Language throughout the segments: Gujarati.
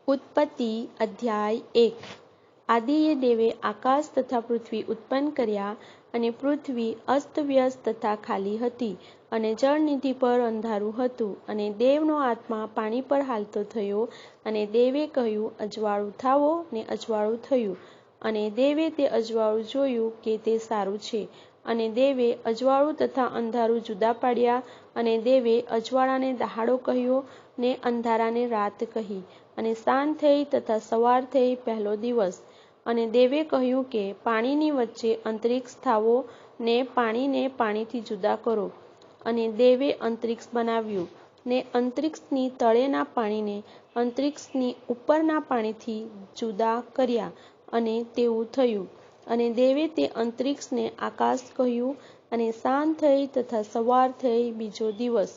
उत्पत्ति अध्याय 1। आदिए देवे आकाश तथा पृथ्वी उत्पन्न कर्या અને પૃથ્વી અસ્તવ્યસ્ત તથા ખાલી હતી અને જળનિધિ પર અંધારું હતું અને દેવનો આત્મા પાણી પર હાલતો થયો અને દેવે કહ્યું અજવાળું થાવો ને અજવાળું થયું અને દેવે તે અજવાળું જોયું કે તે સારું છે અને દેવે અજવાળું તથા અંધારું જુદા પાડ્યા અને દેવે અજવાળાને દહાડો કહ્યો ને અંધારાને રાત કહી અને સાંજ થઈ તથા સવાર થઈ પહેલો દિવસ અને દેવે કહ્યું કે પાણીની વચ્ચે અંતરિક્ષ થાવો ને પાણીને પાણીથી જુદા કરો અને દેવે અંતરિક્ષ બનાવ્યું ને અંતરિક્ષની તળેના પાણીને અંતરિક્ષની ઉપરના પાણીથી જુદા કર્યા અને તેવું થયું અને દેવે તે અંતરિક્ષને આકાશ કહ્યું અને સાંજ થઈ તથા સવાર થઈ બીજો દિવસ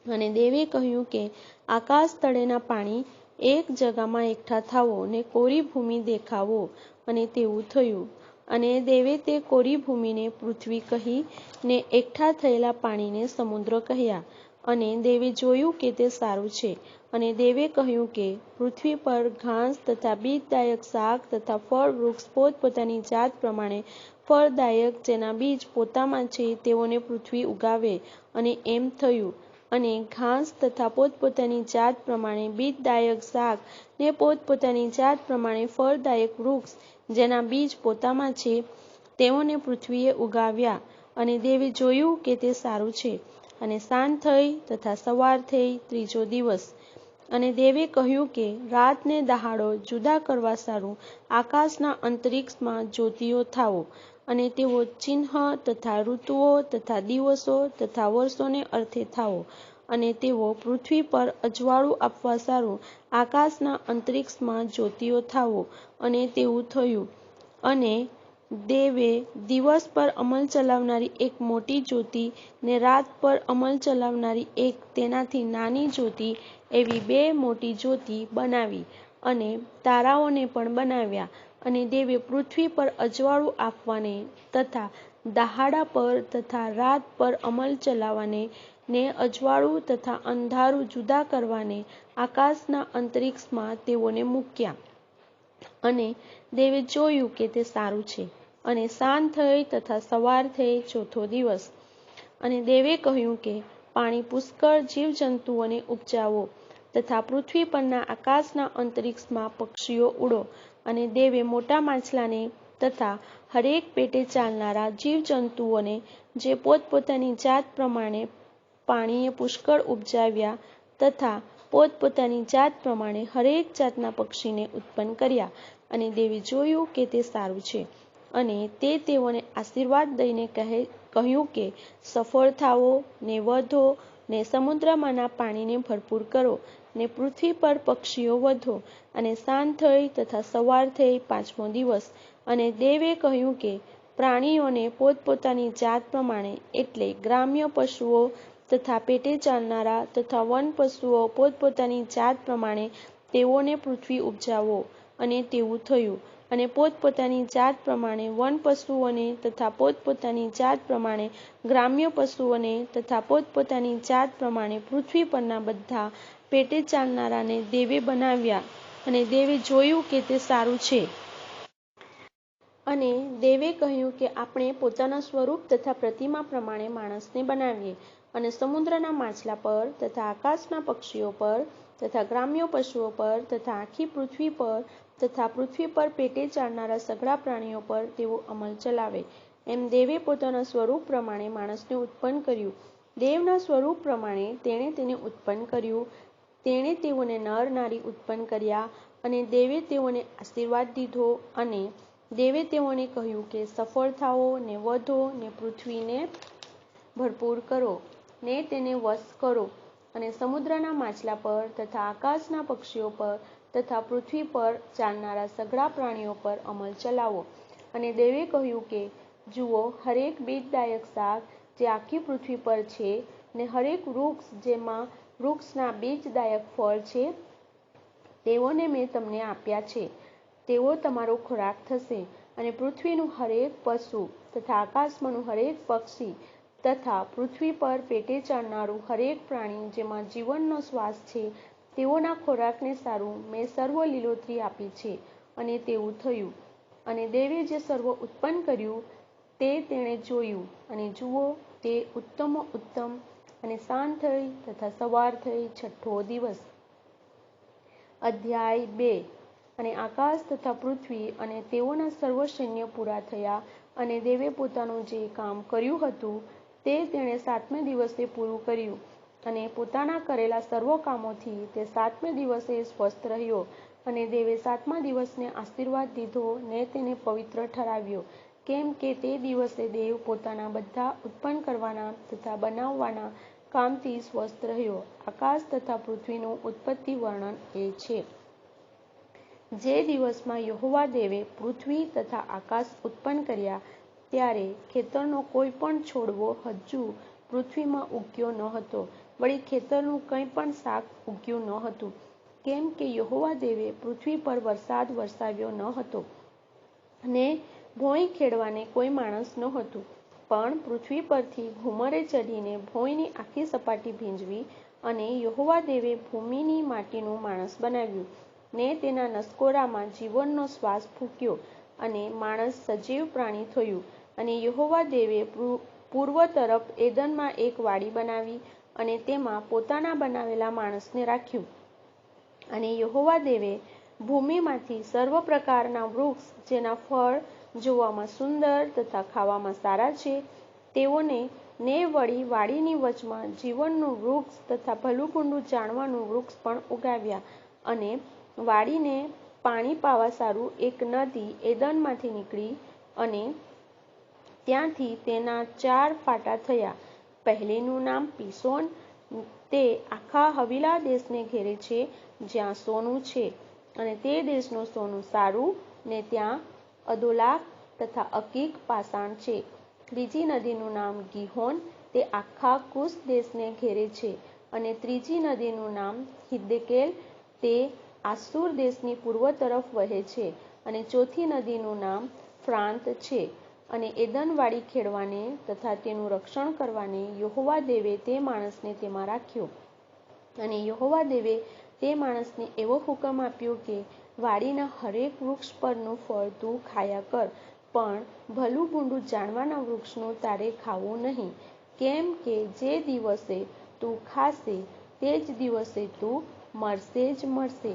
અને દેવે કહ્યું કે આકાશ તળેના પાણી એક જગામાં એકઠા થાવો ને કોરી ભૂમિ દેખાવો અને તેવું થયું અને દેવે તે કોરી ભૂમિને પૃથ્વી કહી ને એકઠા થયેલા પાણીને સમુદ્ર કહ્યા અને દેવે જોયું કે તે સારું છે અને દેવે કહ્યું કે પૃથ્વી પર ઘાસ તથા બીજદાયક શાક તથા ફળ વૃક્ષ પોતપોતાની જાત પ્રમાણે ફળદાયક જેના બીજ પોતામાં છે તેઓને પૃથ્વી ઉગાવે અને એમ થયું અને ઘાસ તથા પોતપોતાની જાત પ્રમાણે બીજદાયક શાક ને પોતપોતાની જાત પ્રમાણે ફળદાયક વૃક્ષ જેના બીજ પોતામાં છે તેઓને પૃથ્વીએ ઉગાવ્યા અને દેવે જોયું કે તે સારું છે અને સાંજ થઈ તથા સવાર થઈ ત્રીજો દિવસ અને દેવે કહ્યું કે રાતને દહાડો જુદા કરવા સારું આકાશના અંતરિક્ષમાં જ્યોતિઓ થાવો અને તેઓ ચિહ્ન તથા ઋતુઓ તથા દિવસો તથા વર્ષોને અર્થે થાવો અને તેઓ પૃથ્વી પર અજવાળું આપવા સારું આકાશના અંતરિક્ષમાં જ્યોતિઓ થાવો અને તેવું થયું અને દેવે દિવસ પર અમલ ચલાવનારી એક મોટી જ્યોતિ ને રાત પર અમલ ચલાવનારી એક તેનાથી નાની જ્યોતિ એવી બે મોટી જ્યોતિ બનાવી અને તારાઓને પણ બનાવ્યા અને દેવે પૃથ્વી પર અજવાળું આપવાને તથા દહાડા પર તથા રાત પર અમલ ચલાવવાને ને અજવાળું તથા અંધારું જુદા કરવાને આકાશના અંતરિક્ષમાં તેઓને મૂક્યા અને દેવે જોયું કે તે સારું છે અને સાંજ થઈ તથા સવાર થઈ ચોથો દિવસ અને દેવે કહ્યું કે પાણી પુષ્કળ જીવજંતુઓને ઉપજાવો તથા પૃથ્વી પરના આકાશના અંતરિક્ષમાં પક્ષીઓ ઉડો અને દેવે મોટા માછલાને તથા હરેક પેટે ચાલનારા જીવજંતુઓને જે પોતપોતાની જાત પ્રમાણે પાણીએ પુષ્કળ ઉપજાવ્યા તથા પોતપોતાની જાત પ્રમાણે હરેક જાતના પક્ષીને ઉત્પન્ન કર્યા અને દેવે જોયું કે તે સારું છે અને તે તેઓને આશીર્વાદ દઈને કહ્યું કે સફળ થાવો ને વધો ને સમુદ્રમાંના પાણીને ભરપૂર કરો ને પૃથ્વી પર પક્ષીઓ વધો અને સાંજ થઈ તથા સવાર થઈ પાંચમો દિવસ અને દેવે કહ્યું કે પ્રાણીઓને પોતપોતાની જાત પ્રમાણે એટલે ગ્રામ્ય પશુઓ તથા પેટે ચાલનારા તથા વન પશુઓ પોતપોતાની જાત પ્રમાણે તેઓને પૃથ્વી ઉપજાવો અને તેવું થયું અને પોતપોતાની જાત પ્રમાણે વન પશુઓને તથા પોતપોતાની જાત પ્રમાણે ગ્રામ્ય પશુઓને તથા પોતપોતાની જાત પ્રમાણે પૃથ્વી પરના બધા પેટે ચાલનારાને દેવે બનાવ્યા અને દેવે જોયું કે તે સારું છે અને દેવે કહ્યું કે આપણે પોતાના સ્વરૂપ તથા પ્રતિમા પ્રમાણે માણસને બનાવીએ અને સમુદ્રના માછલા પર તથા આકાશના પક્ષીઓ પર તથા ગ્રામ્ય પશુઓ પર તથા આખી પૃથ્વી પર તથા પૃથ્વી પર પેટે ચાલનારા સઘળા પ્રાણીઓ પર તેઓ અમલ ચલાવે એમ દેવે પોતાના સ્વરૂપ પ્રમાણે માણસને ઉત્પન્ન કર્યું દેવના સ્વરૂપ પ્રમાણે તેણે તેને ઉત્પન્ન કર્યું તેણે તેઓને નર નારી ઉત્પન્ન કર્યા અને દેવે તેઓને આશીર્વાદ દીધો અને દેવે તેઓને કહ્યું કે સફળ થાઓ ને વધો ને પૃથ્વીને ભરપૂર કરો ને તેને વશ કરો અને સમુદ્રના માછલા પર તથા આકાશના પક્ષીઓ પર તથા પૃથ્વી પર ચાલનારા સઘળા પ્રાણીઓ પર અમલ ચલાવો અને દેવે કહ્યું કે જુઓ હરેક બીજદાયક શાક જે આખી પૃથ્વી પર છે ને હરેક વૃક્ષ જેમાં વૃક્ષના બીજદાયક ફળ છે તેઓને મેં તમને આપ્યા છે તેઓ તમારો ખોરાક થશે અને પૃથ્વીનું હરેક પશુ તથા આકાશમાંનું હરેક પક્ષી તથા પૃથ્વી પર પેટે ચાલનારું હરેક પ્રાણી જેમાં જીવનનો શ્વાસ છે તેઓના ખોરાકને સારું મેં સર્વ લીલોતરી આપી છે. અને તેવું થયું. અને દેવે જે સર્વ ઉત્પન્ન કર્યું તે તેણે જોયું, અને જુઓ, તે ઉત્તમો ઉત્તમ. અને સાંજ થઈ તથા સવાર થઈ છઠ્ઠો દિવસ. અધ્યાય 2. અને આકાશ તથા પૃથ્વી અને તેઓના સર્વ સૈન્ય પૂરા થયા, અને દેવે પોતાનું જે કામ કર્યું હતું તે તેણે સાતમે દિવસે પૂરું કર્યું. અને પોતાના કરેલા સર્વ કામોથી તે સાતમે દિવસે સ્વસ્થ રહ્યો. અને દેવે સાતમા દિવસને આશીર્વાદ દીધો ને તેને પવિત્ર ઠરાવ્યો, કેમ કે તે દિવસે દેવ પોતાના બધા ઉત્પન્ન કરવાના તથા બનાવવાના કામથી સ્વસ્થ રહ્યો. આકાશ તથા પૃથ્વીનું ઉત્પત્તિ વર્ણન એ છે. જે દિવસમાં યહોવા દેવે પૃથ્વી તથા આકાશ ઉત્પન્ન કર્યા, ત્યારે ખેતરનો કોઈ પણ છોડવો હજુ પૃથ્વીમાં ઉગ્યો ન હતો, વળી ખેતરનું કંઈ પણ શાક ઉગ્યું ન હતું, કેમ કે યહોવા દેવે પૃથ્વી પર વરસાદ વરસાવ્યો ન હતો, ને ભોંય ખેડવાને કોઈ માણસ નહોતું. પણ પૃથ્વી પરથી ઘુમરે ચઢીને ભોંયની આખી સપાટી ભીંજવી. અને યહોવા દેવે ભૂમિની માટીનું માણસ બનાવ્યું, ને તેના નસકોરામાં જીવનનો શ્વાસ ફૂંક્યો, અને માણસ સજીવ પ્રાણી થયું. અને યહોવા દેવે પૂર્વ તરફ એદનમાં એક વાડી બનાવી, અને તેમાં પોતાના બનાવેલા માણસને રાખ્યું. અને યહોવા દેવે ભૂમિમાંથી સર્વ પ્રકારના વૃક્ષ, જેના ફળ જોવામાં સુંદર તથા ખાવામાં સારા છે, તેઓને ને વળી વાડીની વચમાં જીવનનું વૃક્ષ તથા ભલું-બુંડું જાણવાનું વૃક્ષ પણ ઉગાવ્યા. અને વાડીને પાણી પાવા સારું એક નદી એદનમાંથી નીકળી, અને ત્યાંથી તેના 4 ફાટા થયા. પહેલીનું નામ પીસોન, તે આખા હવીલા દેશને ઘેરે છે, જ્યાં સોનું છે, અને તે દેશનું સોનું સારું, ને ત્યાં અદોલાક તથા અકીક પાષાણ છે. ત્રીજી નદીનું નામ ગીહોન, તે આખા કુશ દેશને ઘેરે છે. અને ત્રીજી નદીનું નામ હિદ્દેકેલ, તે આસુર દેશની પૂર્વ તરફ વહે છે. અને ચોથી નદીનું નામ ફ્રાંત છે. અને એદન વાડી ખેડવાને તથા તેનું રક્ષણ કરવાને યહોવા દેવે તે માણસને તેમાં રાખ્યો. અને યહોવા દેવે તે માણસને એવો હુકમ આપ્યો કે વાડીના હરેક વૃક્ષ પરનું ફળ તું ખાયા કર, પણ ભલું-બુંડું જાણવાના વૃક્ષનું તારે ખાવું નહીં, કેમ કે જે દિવસે તું ખાશે તે જ દિવસે તું મરશે જ મરશે.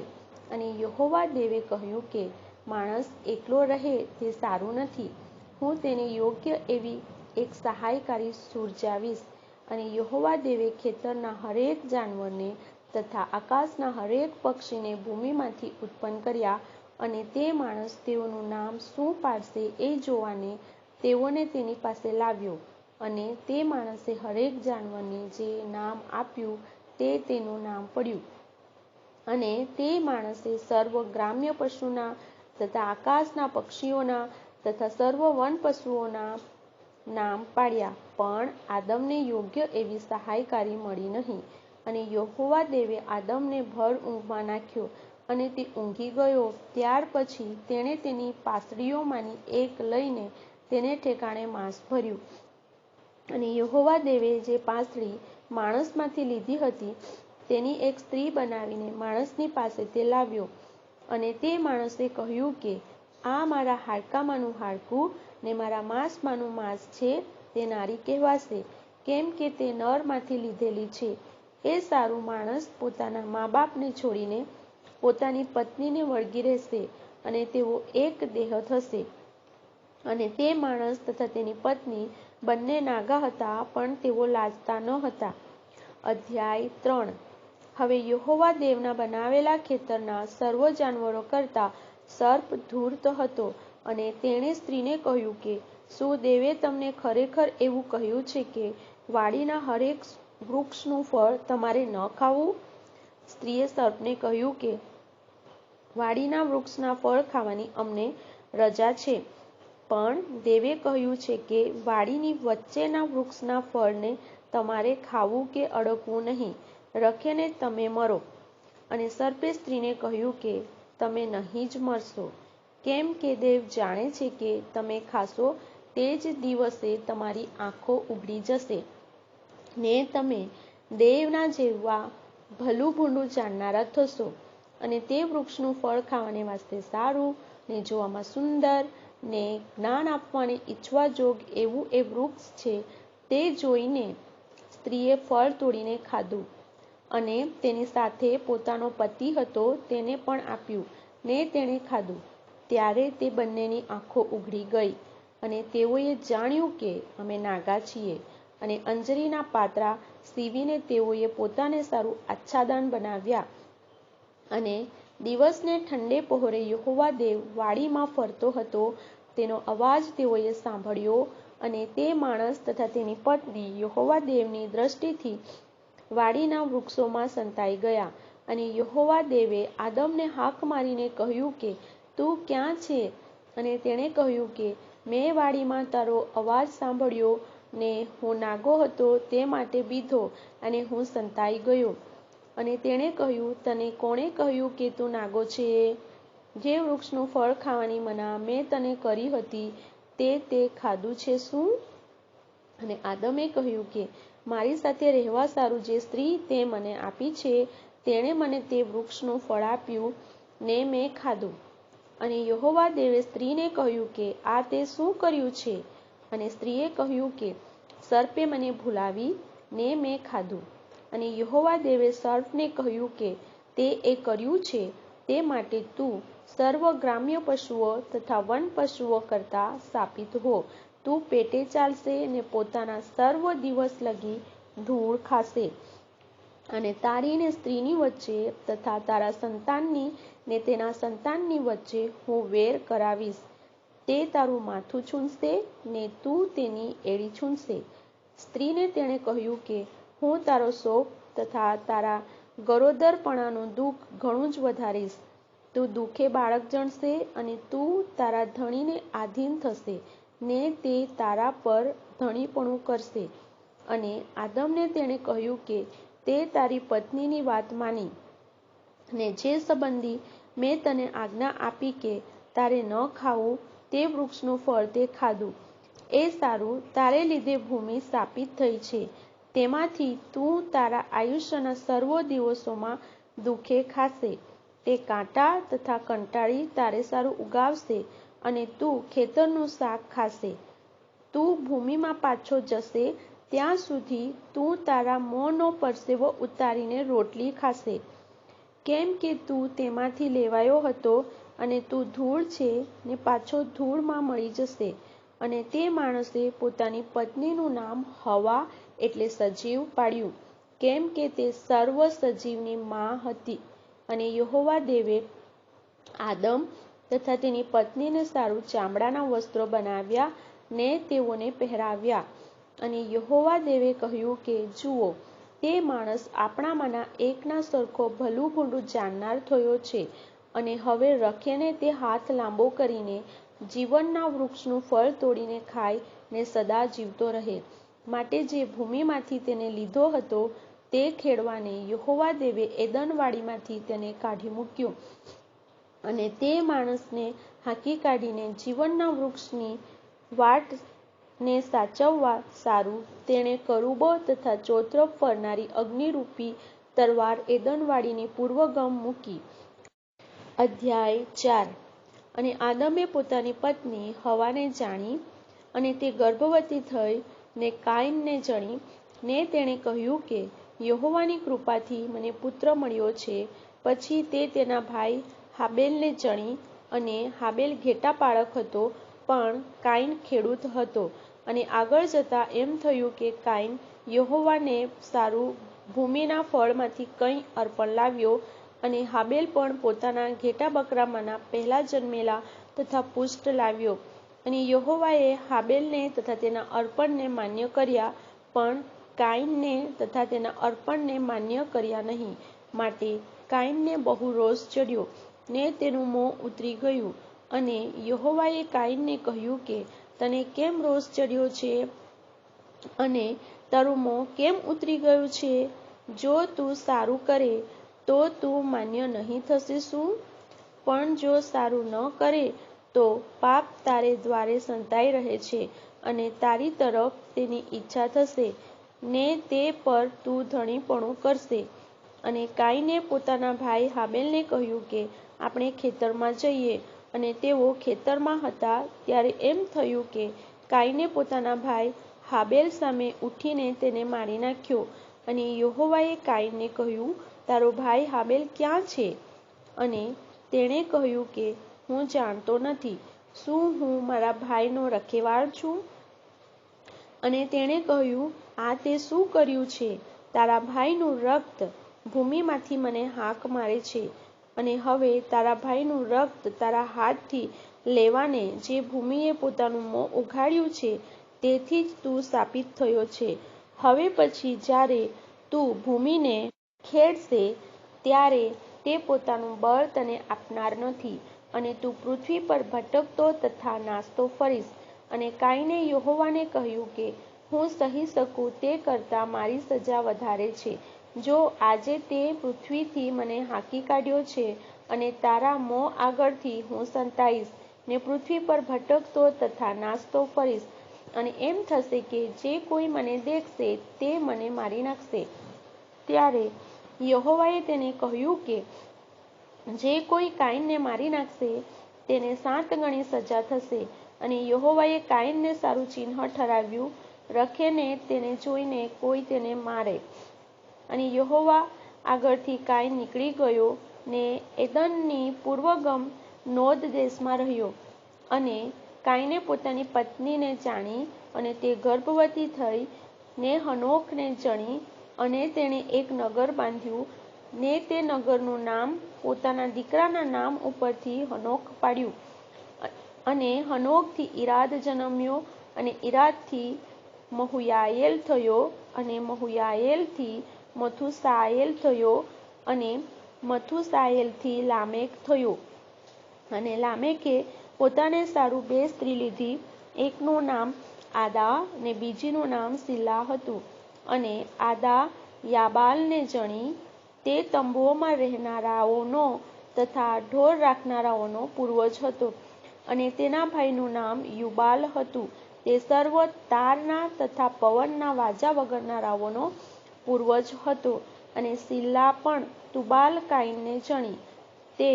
અને યહોવા દેવે કહ્યું કે માણસ એકલો રહે તે સારું નથી, હું તેને યોગ્ય એવી એક સહાયકારી સુરજાવીશ. અને યહોવા દેવે ખેતરના હરેક જાનવરને તથા આકાશના હરેક પક્ષીને ભૂમિમાંથી ઉત્પન્ન કર્યા. અને તે માણસ તેઓનું નામ શું પાડશે એ જોવાને તેઓને તેની પાસે લાવ્યો. અને તે માણસે હરેક જાનવરને જે નામ આપ્યું તે તેનું નામ પડ્યું. અને તે માણસે સર્વ ગ્રામ્ય પશુના તથા આકાશના પક્ષીઓના તથા સર્વ વન પશુઓના નામ પાડ્યા. પણ આદમને યોગ્ય એવી સહાયકારી મળી નહીં. અને યહોવા દેવે આદમને ભર ઊંઘમાં નાખ્યો, અને તે ઊંઘી ગયો. ત્યાર પછી તેણે તેની પાસળીઓમાંની એક લઈને તેને ઠેકાણે માંસ ભર્યું. અને યહોવા દેવે જે પાસળી માણસમાંથી લીધી હતી તેની એક સ્ત્રી બનાવીને માણસની પાસે તે લાવ્યો. અને તે માણસે કહ્યું કે આ મારા હાડકામાંનું હાડકું ને મારા માંસમાંનું માંસ છે, તે નારી કહેવાશે, કેમ કે તે નરમાંથી લીધેલી છે. એ સારું માણસ પોતાના મા બાપને છોડીને પોતાની પત્નીને વળગી રહેશે, અને તેઓ એક દેહ થશે. અને તે માણસ તથા તેની પત્ની બંને નાગા હતા, પણ તેઓ લાજતા ન હતા. અધ્યાય 3. હવે યહોવા દેવના બનાવેલા ખેતરના સર્વ જાનવરો કરતાં સર્પ ધૂર્ત હતો. અને તેણે સ્ત્રીને કહ્યું કે શું દેવે તમને ખરેખર એવું કહ્યું છે કે વાડીના હરેક વૃક્ષનું ફળ તમારે ન ખાવું? સ્ત્રીએ સર્પને કહ્યું કે વાડીના વૃક્ષના ફળ ખાવાની અમને રજા છે, પણ દેવે કહ્યું છે કે વાડીની વચ્ચેના વૃક્ષના ફળને તમારે ખાવું કે અડકવું નહીં, રખેને તમે મરો. અને સર્પે સ્ત્રીને કહ્યું કે તમે નહીં જ મરશો, કેમ કે દેવ જાણે છે કે તમે ખાશો તે જ દિવસે તમારી આંખો ઉઘડી જશે, ને તમે દેવના જેવા ભલું ભૂંડું જાણનારા થશો, અને તે વૃક્ષનું ફળ ખાવાને વાસ્તે સારું ને જોવામાં સુંદર ને જ્ઞાન આપવાને ઈચ્છવા જોગ એવું એ વૃક્ષ છે. તે જોઈને સ્ત્રીએ ફળ તોડીને ખાધું અને તેની સાથે પોતાનો પતિ હતો તેને પણ આપ્યું ને તેણે ખાધું. ત્યારે તે બંનેની આંખો ઉઘડી ગઈ અને તેઓએ જાણ્યું કે અમે નાગા છીએ. અને અંજરીના પાત્રા સીવીને તેઓએ પોતાને સારું આચ્છાદન બનાવ્યા. અને દિવસને ઠંડે પહોરે યહોવા દેવ વાડીમાં ફરતો હતો તેનો અવાજ તેઓએ સાંભળ્યો. અને તે માણસ તથા તેની પત્ની યહોવા દેવની દ્રષ્ટિથી વાડીના વૃક્ષોમાં સંતાઈ ગયા. અને યહોવા દેવે આદમને હાક મારીને કહ્યું કે તું ક્યાં છે? અને તેણે કહ્યું કે મેં વાડીમાં તારો અવાજ સાંભળ્યો ને હું નાગો હતો તે માટે બીધો અને હું સંતાઈ ગયો. અને તેણે કહ્યું, તને કોણે કહ્યું કે તું નાગો છે? જે વૃક્ષનું ફળ ખાવાની મના મેં તને કરી હતી તે ખાધું છે શું? અને આદમે કહ્યું કે મારી સાથે રહેવા સારું જે સ્ત્રી તે મને આપી છે તેણે મને તે વૃક્ષનું ફળ આપ્યું ને મેં ખાધું. અને યહોવા દેવે સ્ત્રીને કહ્યું કે આ તે શું કર્યું છે? અને સ્ત્રીએ કહ્યું કે સર્પે મને ભૂલાવી ને મેં ખાધું. અને યહોવા દેવે સર્પને કહ્યું કે તે એ કર્યું છે તે માટે તું સર્વ ગ્રામ્ય પશુઓ તથા વન પશુઓ કરતા શાપિત હો. તું પેટે ચાલશે ને પોતાના સર્વ દિવસ લગી ધૂળ ખાશે. અને તારી ને સ્ત્રીની વચ્ચે તથા તારા સંતાનની ને તેના સંતાનની વચ્ચે હું વેર કરાવીશ. તે તારું માથું છૂંદશે ને તું તેની એડી છૂંદશે. સ્ત્રીને તેણે કહ્યું કે હું તારો શોક તથા તારા ગરોદરપણાનું દુઃખ ઘણું જ વધારીશ. તું દુઃખે બાળક જણશે અને તું તારા ધણીને આધીન થશે ને તે તારા પર ધણીપણું કરશે. અને આદમને તેણે કહ્યું કે તે તારી પત્નીની વાત માની ને જે સંબંધી મેં તને આજ્ઞા આપી કે તારે ન ખાવું તે વૃક્ષનું ફળ તે ખાધું. એ સારું, તારે લીધે ભૂમિ શાપિત થઈ છે. તેમાંથી તું તારા આયુષ્યના સર્વ દિવસોમાં દુઃખે ખાશે. તે કાંટા તથા કંટાળી તારે સારું ઉગાવશે અને તું ખેતરનું શાક ખાશે. તું ભૂમિમાં પાછો જશે ત્યાં સુધી તું તારા મોંનો પરસેવો ઉતારીને રોટલી ખાશે. કેમ કે તું તેમાંથી લેવાયો હતો અને તું ધૂળ છે ને પાછો ધૂળમાં મળી જશે. અને તે માણસે પોતાની પત્નીનું નામ હવા એટલે સજીવ પાડ્યું, કેમ કે તે સર્વ સજીવની માં હતી. અને યહોવા દેવે આદમ તથા તેની પત્નીને સારું ચામડાના વસ્ત્રો બનાવ્યા ને તેઓને પહેરાવ્યા. અને યહોવા દેવે કહ્યું કે જુઓ, તે માણસ આપણામાંના એકના સરખો ભલું ભૂંડું જાણનાર થયો છે. અને હવે રખેને તે હાથ લાંબો કરીને જીવનના વૃક્ષનું ફળ તોડીને ખાય ને સદા જીવતો રહે. માટે જે ભૂમિમાંથી તેને લીધો હતો તે ખેડવાને યહોવા દેવે એદનવાડીમાંથી તેને કાઢી મૂક્યો. અને તે માણસને હાંકી કાઢીને જીવનના વૃક્ષની વાટને સાચવવા સારું તેણે કરુબો તથા ચોતરફ ફરનારી અગ્નિરૂપી તલવાર એદનવાડીની પૂર્વગમ મૂકી. અધ્યાય 4. અને આદમે પોતાની પત્ની હવાને જાણી અને તે ગર્ભવતી થઈ ને કાઈનને જણી. ને તેણે કહ્યું કે યહોવાની કૃપાથી મને પુત્ર મળ્યો છે. પછી તે તેના ભાઈ હાબેલને જણી. અને હાબેલ ઘેટા પાળક હતો પણ કાઈન ખેડૂત હતો. અને આગળ જતાં એમ થયું કે કાઈન યહોવાને સારું ભૂમિના ફળમાંથી કંઈ અર્પણ લાવ્યો અને હાબેલ પણ પોતાના ઘેટા બકરામાંના પહેલા જન્મેલા તથા પુષ્ટ લાવ્યો. અને યહોવાએ હાબેલને તથા તેના અર્પણને માન્ય કર્યા પણ કાઈનને તથા તેના અર્પણને માન્ય કર્યા નહીં. માટે કાઈનને બહુ રોષ ચડ્યો ને તેનું મોં ઉતરી ગયું. અને યહોવાએ કાઈનને કહ્યું કે તને કેમ રોષ ચડ્યો છે અને તારું મોં કેમ ઉતરી ગયું છે? જો તું સારું કરે તો તું માન્ય નહીં થશે શું? પણ જો સારું ન કરે તો પાપ તારે દ્વારે સંતાઈ રહે છે અને તારી તરફ તેની ઈચ્છા થશે ને તે પર તું ધણીપણું કરશે. અને કાઈને પોતાના ભાઈ હાબેલને કહ્યું કે આપણે ખેતરમાં જઈએ. અને તેઓ ખેતરમાં હતા ત્યારે એમ થયું કે કાઈને પોતાના ભાઈ હાબેલ સામે ઉઠીને તેને મારી નાખ્યો. અને યહોવાએ કાઈનને કહ્યું, તારો ભાઈ હાબેલ ક્યાં છે? અને તેણે કહ્યું કે હું જાણતો નથી. શું હું મારા ભાઈનો રખેવાળ છું? અને તેણે કહ્યું, આ તે શું કર્યું છે? તારા ભાઈનું રક્ત ભૂમિમાંથી મને હાક મારે છે. અને હવે તારા ભાઈનું રક્ત તારા હાથથી લેવાને જે ભૂમિએ પોતાનું મોં ઉઘાડ્યું છે તેથી જ તું શાપિત થયો છે. હવે પછી જ્યારે તું ભૂમિને ખેડશે ત્યારે તે પોતાનું બળ તને આપનાર નથી, અને તું પૃથ્વી પર ભટકતો તથા નાસતો ફરીશ. અને કાઈને યહોવાને કહ્યું કે હું સહી શકું તે કરતાં મારી સજા વધારે છે. જો આજે તે પૃથ્વીથી મને હાંકી કાઢ્યો છે અને તારા મોં આગળથી હું સંતાઈશ ને પૃથ્વી પર ભટકતો તથા નાસતો ફરીશ. અને એમ થશે કે જે કોઈ મને દેખશે તે મને મારી નાખશે. ત્યારે યહોવાએ તેને કહ્યું કે જે કોઈ કાઈનને મારી નાખશે તેને 7 ગણી સજા થશે. અને યહોવાએ કાઈનને સારું ચિહ્ન ઠરાવ્યું, રખેને તેને જોઈને કોઈ તેને મારે. અને યહોવા આગળથી કાઈન નીકળી ગયો ને એદનની પૂર્વગમ નોદ દેશમાં રહ્યો. અને કાઈને પોતાની પત્નીને જાણી અને તે ગર્ભવતી થઈ ને હનોકને જણી. અને તેણે એક નગર બાંધ્યું ને તે નગરનું નામ પોતાના દીકરાના નામ ઉપરથી હનોક પાડ્યું. અને હનોકથી ઈરાદ જન્મ્યો, અને ઈરાદથી મહુયાયેલ થયો, અને મહુયાયેલથી મથુસાયેલ થયો, અને મથુસાયેલથી લામેક થયો. અને લામેકે પોતાને સારું 2 સ્ત્રી લીધી. એકનું નામ આદા ને બીજીનું નામ સિલ્લા હતું. અને આદા યાબાલને જણી. તે તંબુઓમાં રહેનારાઓનો તથા ઢોર રાખનારાઓનો પૂર્વજ હતો. અને તેના ભાઈનું નામ યુબાલ હતું. તે સર્વ તારના તથા પવનના વાજા વગાડનારાઓનો પૂર્વજ હતો. અને સિલ્લા પણ તુબાલ કાઈનને જણી. તે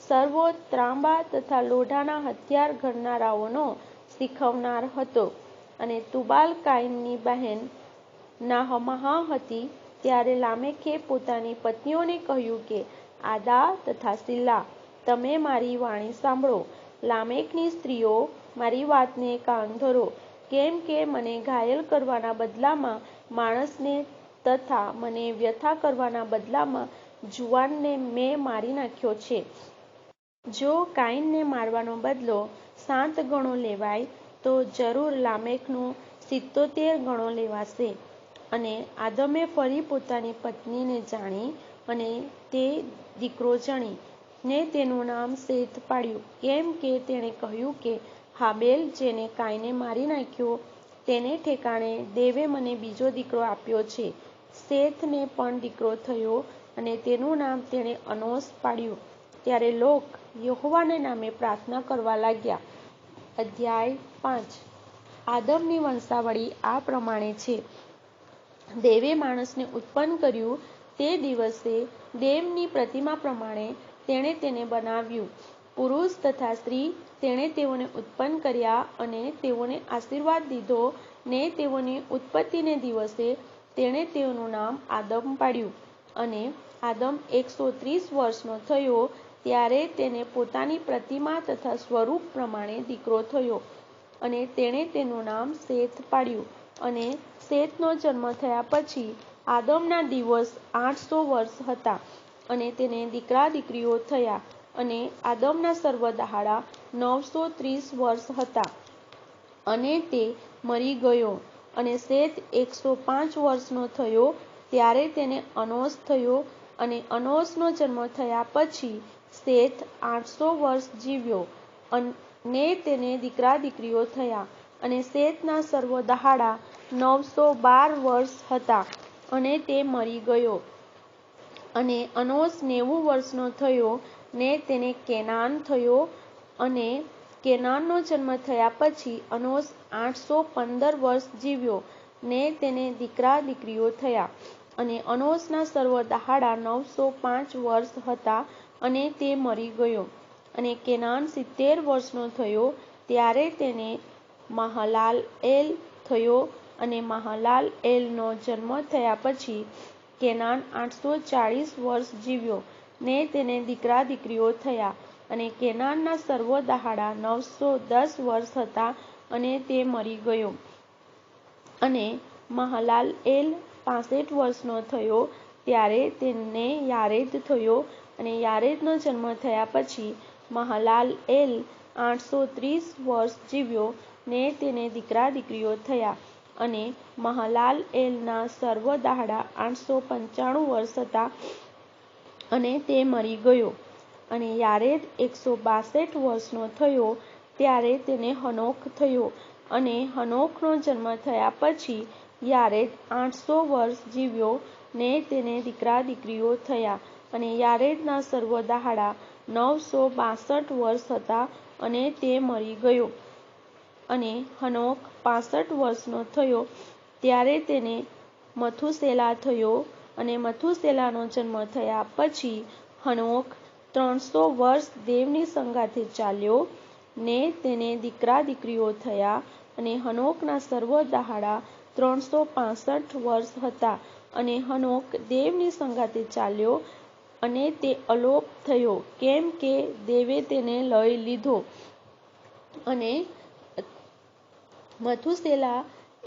સર્વ ત્રાંબા તથા લોઢાના હથિયાર ઘડનારાઓનો શીખવનાર હતો. અને તુબાલ કાઈનની બહેન નાહમાહ હતી. ત્યારે લામેકે પોતાની પત્નીઓને કહ્યું કે આદા તથા સિલ્લા, તમે મારી વાણી સાંભળો. લામેકની સ્ત્રીઓ, મારી વાતને કાન ધરો. કેમ કે મને ઘાયલ કરવાના બદલામાં માણસને તથા મને વ્યથા કરવાના બદલામાં જુવાનને મેં મારી નાખ્યો છે. જો કાઈનને મારવાનો બદલો 7 ગણો લેવાય તો જરૂર લામેકનો 77 ગણો લેવાશે. અને આદમે ફરી પોતાની પત્નીને જાણી અને તે દીકરો જણી ને તેનું નામ સેથ પાડ્યું. કેમ કે તેણે કહ્યું કે હાબેલ જેને કાઈને મારી નાખ્યો તેને ઠેકાણે દેવે મને બીજો દીકરો આપ્યો છે. સેથને પણ દીકરો થયો અને તેનું નામ તેણે અનોસ પાડ્યું. ત્યારે લોક યહોવાના નામે પ્રાર્થના કરવા લાગ્યા. અધ્યાય 5. આદમની વંશાવળી આ પ્રમાણે છે. દેવે માણસને ઉત્પન્ન કર્યું તે દિવસે દેવની પ્રતિમા પ્રમાણે તેણે તેને બનાવ્યું. પુરુષ તથા સ્ત્રી તેણે તેઓને ઉત્પન્ન કર્યા. અને તેઓને આશીર્વાદ દીધો ને તેઓની ઉત્પત્તિને દિવસે તેણે તેઓનું નામ આદમ પાડ્યું. અને આદમ 130 વર્ષનો થયો ત્યારે તેને પોતાની પ્રતિમા તથા સ્વરૂપ પ્રમાણે દીકરો થયો. અને તેણે તેનું નામ સેથ પાડ્યું. અને સેથનો જન્મ થયા પછી આદમના દિવસ 800 વર્ષ હતા. અને તેને દીકરા દીકરીઓ થયા. અને આદમના સર્વ દહાડા 930 વર્ષ હતા. અને તે મરી ગયો. અને સેથ 105 વર્ષનો થયો ત્યારે તેને અનોસ થયો. અને અનોસનો જન્મ થયા પછી સેથ 800 વર્ષ જીવ્યો. ને તેને દીકરા દીકરીઓ થયા. અને સેથના સર્વ દહાડા 912 વર્ષ હતા. અને તે મરી ગયો. અને અનોસ 90 વર્ષનો થયો ને તેને કેનાન થયો. અને કેનાનનો જન્મ થયા પછી અનોસ 815 વર્ષ જીવ્યો ને તેને દીકરા દીકરીઓ થયા. અને અનોસના સર્વ દહાડા 905 વર્ષ હતા અને તે મરી ગયો. અને કેનાન 70 વર્ષનો થયો ત્યારે તેને મહલાલએલ થયો. અને મહલાલએલનો જન્મ થયા પછી કેનાન 840 વર્ષ જીવ્યો ને તેને દીકરા દીકરીઓ થયા. અને કેનાનના સર્વ દહાડા 910 વર્ષ હતા અને તે મરી ગયો. અને મહલાલએલ 65 વર્ષનો થયો ત્યારે તેને યારેદ થયો. અને યારેદનો જન્મ થયા પછી મહલાલએલ 830 વર્ષ જીવ્યો ને તેને દીકરા દીકરીઓ થયા. અને મહલાલએલના સર્વ દહાડા 895 વર્ષ હતા અને તે મરી ગયો. અને યારેદ 162 વર્ષનો થયો ત્યારે તેને હનોક થયો. અને હનોકનો જન્મ થયા પછી યારેદ 800 વર્ષ જીવ્યો ને તેને દીકરા દીકરીઓ થયા. અને યારેદના સર્વ દહાડા 962 વર્ષ હતા અને તે મરી ગયો. અને હનોક 65 વર્ષનો થયો ત્યારે તેને મથુસેલા થયો. અને મથુસેલાનો જન્મ થયા પછી હનોક 300 વર્ષ દેવની સંગાથે ચાલ્યો ને તેને દીકરા દીકરીઓ થયા. અને હનોકના સર્વ દહાડા 365 વર્ષ હતા. અને હનોક દેવની સંગાથે ચાલ્યો અને તે અલોપ થયો કેમ કે દેવે તેને લઈ લીધો. અને મથુસેલા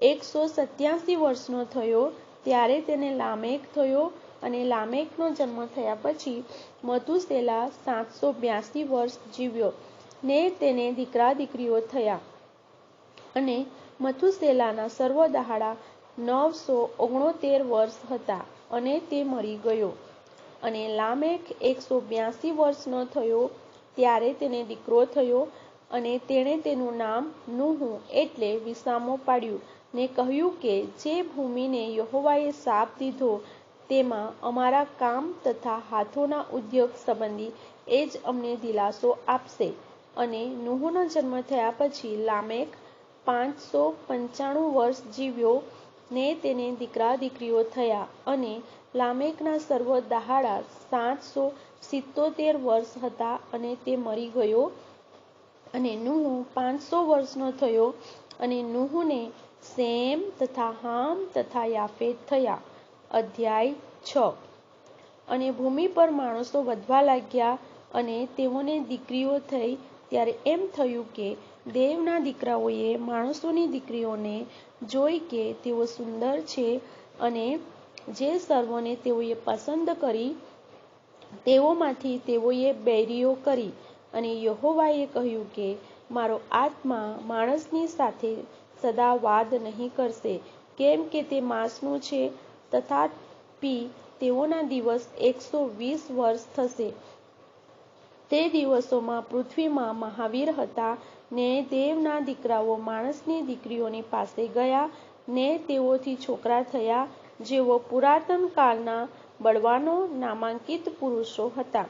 187 વર્ષનો થયો ત્યારે તેને લામેક થયો. અને લામેકનો જન્મ થયા પછી મથુસેલા 782 વર્ષ જીવ્યો ને તેને દીકરા દીકરીઓ થયા. અને મથુસેલાના સર્વ દહાડા 969 વર્ષ હતા અને તે મરી ગયો. અને લામેક 182 વર્ષનો થયો ત્યારે તેને દીકરો થયો. અને તેણે તેનું નામ નૂહ એટલે વિસામો પાડ્યું ને કહ્યું કે જે ભૂમિને યહોવાએ શાપ દીધો તેમાં અમારા કામ તથા હાથોના ઉદ્યોગ સંબંધી એ જ અમને દિલાસો આપશે. અને નૂહનો જન્મ થયા પછી લામેક 595 વર્ષ જીવ્યો ને તેને દીકરા દીકરીઓ થયા. અને લામેકના સર્વ દહાડા 777 વર્ષ હતા અને તે મરી ગયો. અને નૂહ 500 વર્ષનો થયો. અને નૂહને શેમ તથા હામ તથા યાફેત થયા. અધ્યાય 6. અને ભૂમિ પર માણસો વધવા લાગ્યા અને તેઓને દીકરીઓ થઈ ત્યારે એમ થયું કે દેવના દીકરાઓએ માણસોની દીકરીઓને જોઈ કે તેઓ સુંદર છે અને જે સર્વોને તેઓએ પસંદ કરી તેઓમાંથી તેઓએ બૈરીઓ કરી. અને યહોવાએ કહ્યું કે મારો આત્મા માણસની સાથે સદા વાદ નહીં કરશે કેમ કે તે માંસનું છે. તથાપિ તેઓના દિવસ 120 વર્ષ થશે. તે દિવસોમાં પૃથ્વીમાં મહાવીર હતા ને દેવના દીકરાઓ માણસની દીકરીઓની પાસે ગયા ને તેઓથી છોકરા થયા જેઓ પુરાતન કાળના બળવાનો નામાંકિત પુરુષો હતા.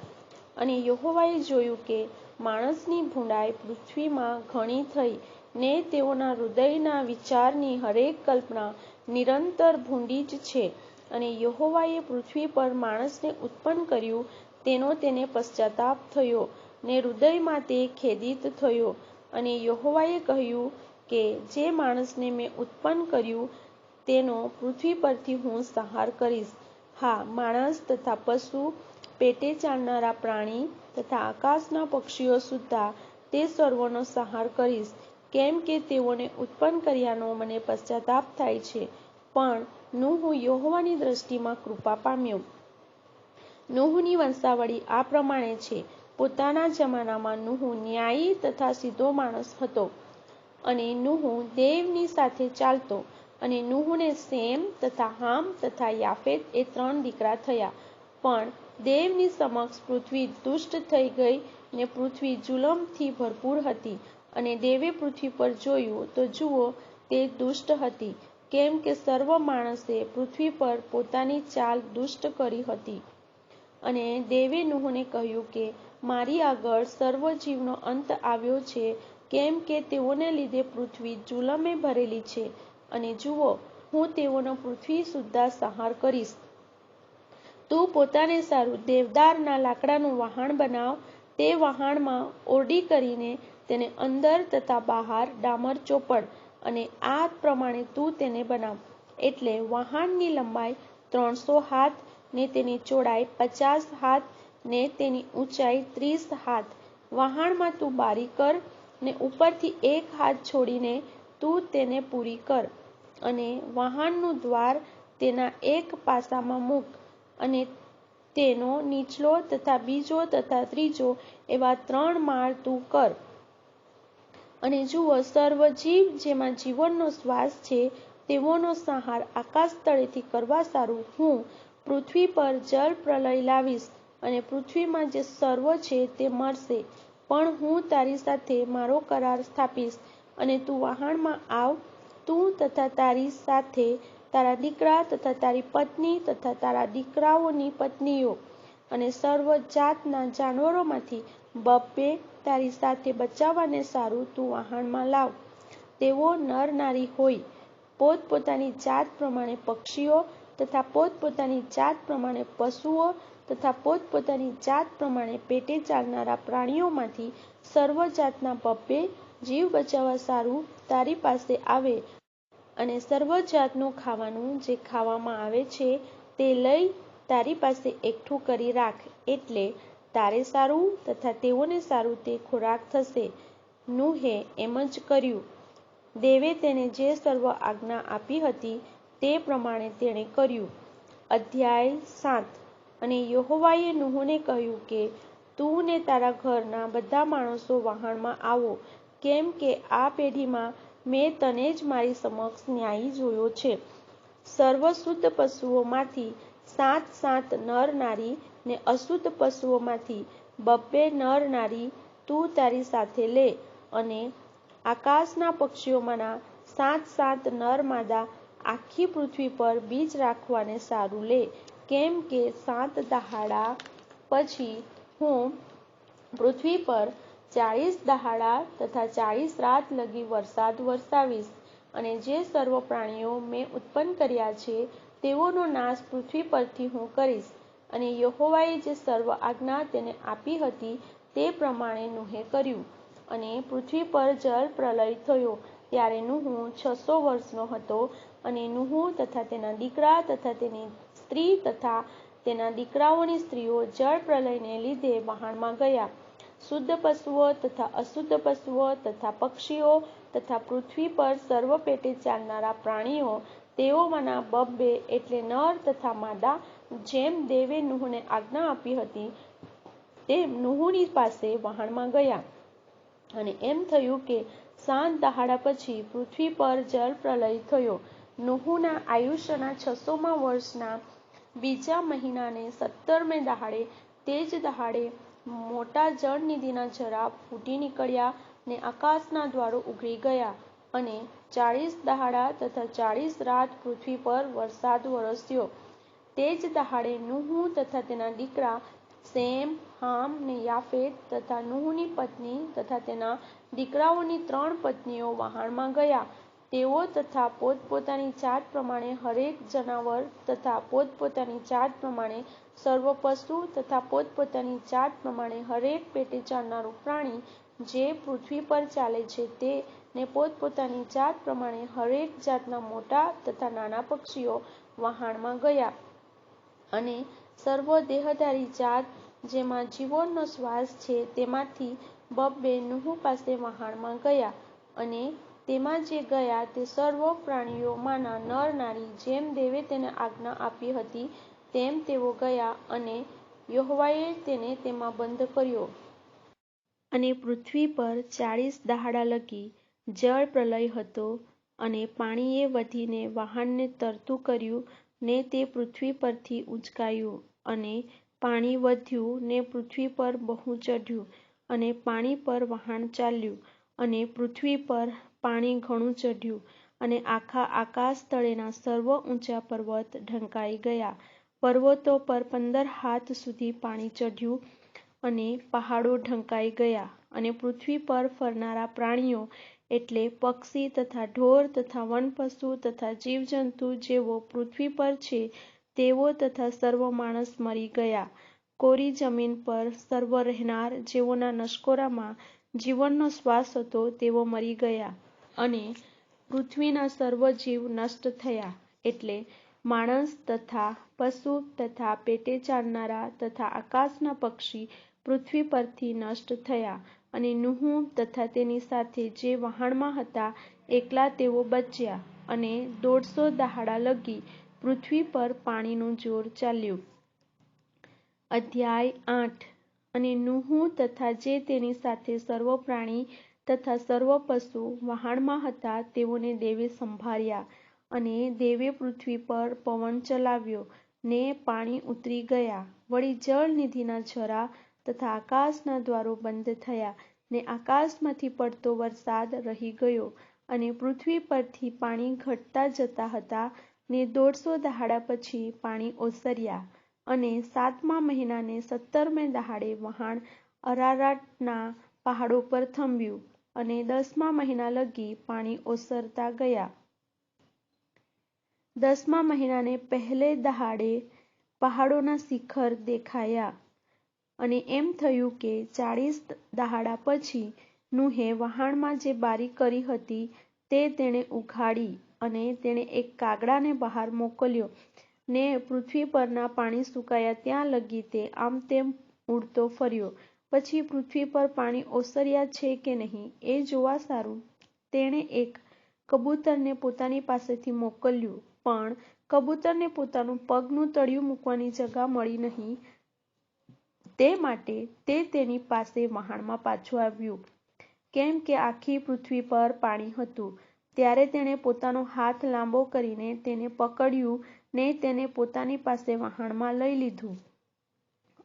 અને યહોવાએ જોયું કે માણસની ભૂંડાઈ પૃથ્વીમાં ઘણી થઈ ને તેઓના હૃદયના વિચારની હરેક કલ્પના નિરંતર ભૂંડી જ છે. અને યહોવાએ પૃથ્વી પર માણસને ઉત્પન્ન કર્યું તેનો તેને પશ્ચાતાપ થયો ને હૃદયમાં તે ખેદિત થયો. અને યહોવાએ કહ્યું કે જે માણસને મેં ઉત્પન્ન કર્યું તેનો પૃથ્વી પરથી હું સંહાર કરીશ. હા, માણસ તથા પશુ, પેટે ચાલનારા પ્રાણી તથા આકાશના પક્ષીઓ સુદ્ધા તે સર્વનો સંહાર કરીશ કેમ કે તેઓને ઉત્પન્ન કર્યાનો મને પશ્ચાતાપ થાય છે. પણ નૂહ યહોવાની દ્રષ્ટિમાં કૃપા પામ્યો. નૂહની વંશાવળી આ પ્રમાણે છે. પોતાના જમાનામાં નૂહ ન્યાયી તથા સીધો માણસ હતો. અને નૂહ દેવની સાથે ચાલતો. અને નૂહને શેમ તથા હામ તથા યાફેત એ 3 દીકરા થયા. પણ દેવની સમક્ષ પૃથ્વી દુષ્ટ થઈ ગઈ ને પૃથ્વી જુલમથી ભરપૂર હતી. અને દેવે પૃથ્વી પર જોયું તો જુઓ તે દુષ્ટ હતી કેમ કે સર્વ માણસે પૃથ્વી પર પોતાની ચાલ દુષ્ટ કરી હતી. અને દેવે નૂહને કહ્યું કે મારી આગળ સર્વ જીવનો અંત આવ્યો છે કેમ કે તેઓને લીધે પૃથ્વી જુલમે ભરેલી છે. અને જુઓ હું તેઓનો પૃથ્વી સુદ્ધા સંહાર કરીશ. તું પોતાને સારું દેવદારના લાકડાનું વહાણ બનાવ. તે વહાણમાં ઓરડી કરીને તેને અંદર તથા બહાર ડામર ચોપડ, અને આ પ્રમાણે તું તેને બનાવ. એટલે વહાણની લંબાઈ 300 હાથ, ને તેની ચોડાઈ 50 હાથ, ને તેની ઊંચાઈ 30 હાથ. વહાણમાં તું બારી કર, ને ઉપરથી 1 હાથ છોડીને તું તેને પૂરી કર, અને વહાણનું દ્વાર તેના એક પાસામાં મૂક, અને તેનો નીચલો તથા બીજો તથા ત્રીજો એવા 3 માળ તું કર. અને જુઓ, સર્વ જીવ જેમાં જીવનનો શ્વાસ છે તેઓનો સંહાર આકાશ તળેથી કરવા સારું હું પૃથ્વી પર જળ પ્રલય લાવીશ, અને પૃથ્વીમાં જે સર્વ છે તે મરશે. પણ હું તારી સાથે મારો કરાર સ્થાપીશ, અને તું વહાણમાં આવ, તું તથા તારી સાથે તારા દીકરા તથા તારી પત્ની તથા તારા દીકરાઓની પત્નીઓ, અને સર્વ જાતના જાનવરોમાંથી 2 તારી સાથે બચાવવાને સારું તું વહાણમાં લાવ. તેઓ નર નારી હોય, પોતપોતાની જાત પ્રમાણે પક્ષીઓ, તથા પોતપોતાની જાત પ્રમાણે પશુઓ, તથા પોતપોતાની જાત પ્રમાણે પેટે ચાલનારા પ્રાણીઓમાંથી સર્વ જાતના 2 જીવ બચાવવા સારું તારી પાસે આવે. અને સર્વ જાતનું ખાવાનું જે ખાવામાં આવે છે તે લઈ તારી પાસે એકઠું કરી રાખ. એટલે તારે સારું તથા તેઓને સારું તે ખોરાક થશે. નૂહે એમ જ કર્યું. દેવે તેને જે સર્વ આજ્ઞા આપી હતી તે પ્રમાણે તેણે કર્યું. અધ્યાય 7. અને યહોવાએ નૂહને કહ્યું કે, તું ને તારા ઘરના બધા માણસો વહાણમાં આવો, કેમ કે આ પેઢીમાં મેં તને જ મારી સમક્ષ ન્યાયી જોયો છે. સર્વ શુદ્ધ પશુઓમાંથી 7 નર નારી, ને અશુદ્ધ પશુઓમાંથી 2 નર નારી તું તારી સાથે લે. અને આકાશના પક્ષીઓમાંના 7 નર માદા આખી પૃથ્વી પર બીજ રાખવાને સારું લે. કેમ કે 7 દહાડા પછી હું પૃથ્વી પર 40 દહાડા તથા 40 રાત લગી વરસાદ વરસાવીશ, અને જે સર્વ પ્રાણીઓ મેં ઉત્પન્ન કર્યા છે તેઓનો નાશ પૃથ્વી પરથી હું કરીશ. અને યહોવાએ જે સર્વ આજ્ઞા તેને આપી હતી તે પ્રમાણે નૂહે કર્યું. અને પૃથ્વી પર જળ પ્રલય થયો ત્યારે નૂહ 600 વર્ષનો હતો. અને નૂહ તથા તેના દીકરા તથા તેની સ્ત્રી તથા તેના દીકરાઓની સ્ત્રીઓ જળ પ્રલયને લીધે વહાણમાં ગયા. શુદ્ધ પશુઓ તથા અશુદ્ધ પશુઓ તથા પક્ષીઓ તથા પૃથ્વી પર સર્વ પેટે ચાલનારા પ્રાણીઓ, તેઓમાંના 2 એટલે નર તથા માદા, જેમ દેવે નૂહને આજ્ઞા આપી હતી તેમ નૂહની પાસે વહાણમાં ગયા. અને એમ થયું કે 7 દહાડા પછી પૃથ્વી પર જળ પ્રલય થયો. નૂહના આયુષ્યના 600મા વર્ષના બીજા મહિનાને 17મે દહાડે, તે જ દહાડે મોટા જળનિધિના ઝરા ફૂટી નીકળ્યા, ને આકાશના દ્વારો ઉઘડી ગયા. અને 40 દહાડા તથા 40 રાત પૃથ્વી પર વરસાદ વરસ્યો. તે જ દહાડે નૂહ તથા તેના દીકરા શેમ, હામ ને યાફેત તથા નૂહની પત્ની તથા તેના દીકરાઓની 3 પત્નીઓ વહાણમાં ગયા. તેઓ તથા પોતપોતાની જાત પ્રમાણે હરેક જનાવર તથા પોતપોતાની જાત પ્રમાણે સર્વ પશુ તથા પોતપોતાની જાત પ્રમાણે હરેક પેટે ચાલનારું પ્રાણી જે પૃથ્વી પર ચાલે છે તે, ને પોતપોતાની જાત પ્રમાણે હરેક જાતના મોટા તથા નાના પક્ષીઓ વહાણમાં ગયા. અને સર્વ દેહધારી જાત જેમાં જીવનનો શ્વાસ છે તેમાંથી 2 નૂહ પાસે વહાણમાં ગયા. અને તેમાં જે ગયા તે સર્વ પ્રાણીઓમાંના નર નારી, જેમ દેવે તેને આજ્ઞા આપી હતી તેમ તેઓ ગયા, અને યહોવાએ તેને તેમાં બંધ કર્યો. અને પૃથ્વી પર 40 દહાડા લગી જળ પ્રલય હતો. અને પાણીએ વધીને વહાણને તરતું કર્યું, ને તે પૃથ્વી પરથી ઊંચકાયું. અને પાણી વધ્યું, ને પૃથ્વી પર બહુ ચઢ્યું, અને પાણી પર વહાણ ચાલ્યું. અને પૃથ્વી પર પાણી ઘણું ચઢ્યું, અને આખા આકાશ તળેના સર્વ ઊંચા પર્વત ઢંકાઈ ગયા. પર્વતો પર 15 હાથ સુધી પાણી ચઢ્યું, અને પહાડો ઢંકાઈ ગયા. અને પૃથ્વી પર ફરનારા પ્રાણીઓ એટલે પક્ષી તથા ઢોર તથા વનપશુ તથા જીવજંતુ જેઓ પૃથ્વી પર છે તેઓ તથા સર્વ માણસ મરી ગયા. કોરી જમીન પર સર્વ રહેનાર, જેઓના નસકોરામાં જીવનનો શ્વાસ હતો, તેઓ મરી ગયા, અને પૃથ્વીના સર્વ જીવ નષ્ટ થયા. એટલે માણસ તથા પશુ તથા પેટે ચાલનારા તથા આકાશના પક્ષી પૃથ્વી પરથી નષ્ટ થયા. અને નૂહ તથા તેની સાથે જે વહાણમાં હતા એકલા તેઓ બચ્યા. અને 150 દહાડા લગી પૃથ્વી પર પાણીનું જોર ચાલ્યું. અધ્યાય 8. અને નૂહ તથા જે તેની સાથે સર્વ પ્રાણી તથા સર્વ પશુ વહાણમાં હતા તેઓને દેવે સંભાળ્યા. અને દેવે પૃથ્વી પર પવન ચલાવ્યો, ને પાણી ઉતરી ગયા. વળી જળનિધિના ઝરા તથા આકાશના દ્વારો બંધ થયા, ને આકાશમાંથી પડતો વરસાદ રહી ગયો. અને પૃથ્વી પરથી પાણી ઘટતા જતા હતા, ને 150 દહાડા પછી પાણી ઓસર્યા. અને 7મા મહિનાને 17મે દહાડે વહાણ અરારાટના પહાડો પર થંભ્યું, અને 10મા મહિના લગી પાણી ઓસરતા ગયા. 10મા મહિનાને પહેલે દહાડે પહાડોના શિખર દેખાયા. અને એમ થયું કે 40 દહાડા પછી નૂહે વહાણમાં જે બારી કરી હતી તે તેણે ઉઘાડી. અને તેણે એક કાગડાને બહાર મોકલ્યો, ને પૃથ્વી પરના પાણી સુકાયા ત્યાં લગી તે આમ તેમ ઉડતો ફર્યો. પછી પૃથ્વી પર પાણી ઓસર્યા છે કે નહીં એ જોવા સારું તેણે એક કબૂતરને પોતાની પાસેથી મોકલ્યું, પણ કબૂતરને પોતાનું પગનું તળિયું મૂકવાની જગા મળી નહીં. તે માટે તે તેની પાસે વહાણમાં પાછું આવ્યું, કેમ કે આખી પૃથ્વી પર પાણી હતું. ત્યારે તેણે પોતાનો હાથ લાંબો કરીને તેને પકડ્યું, ને તેને પોતાની પાસે વહાણમાં લઈ લીધું.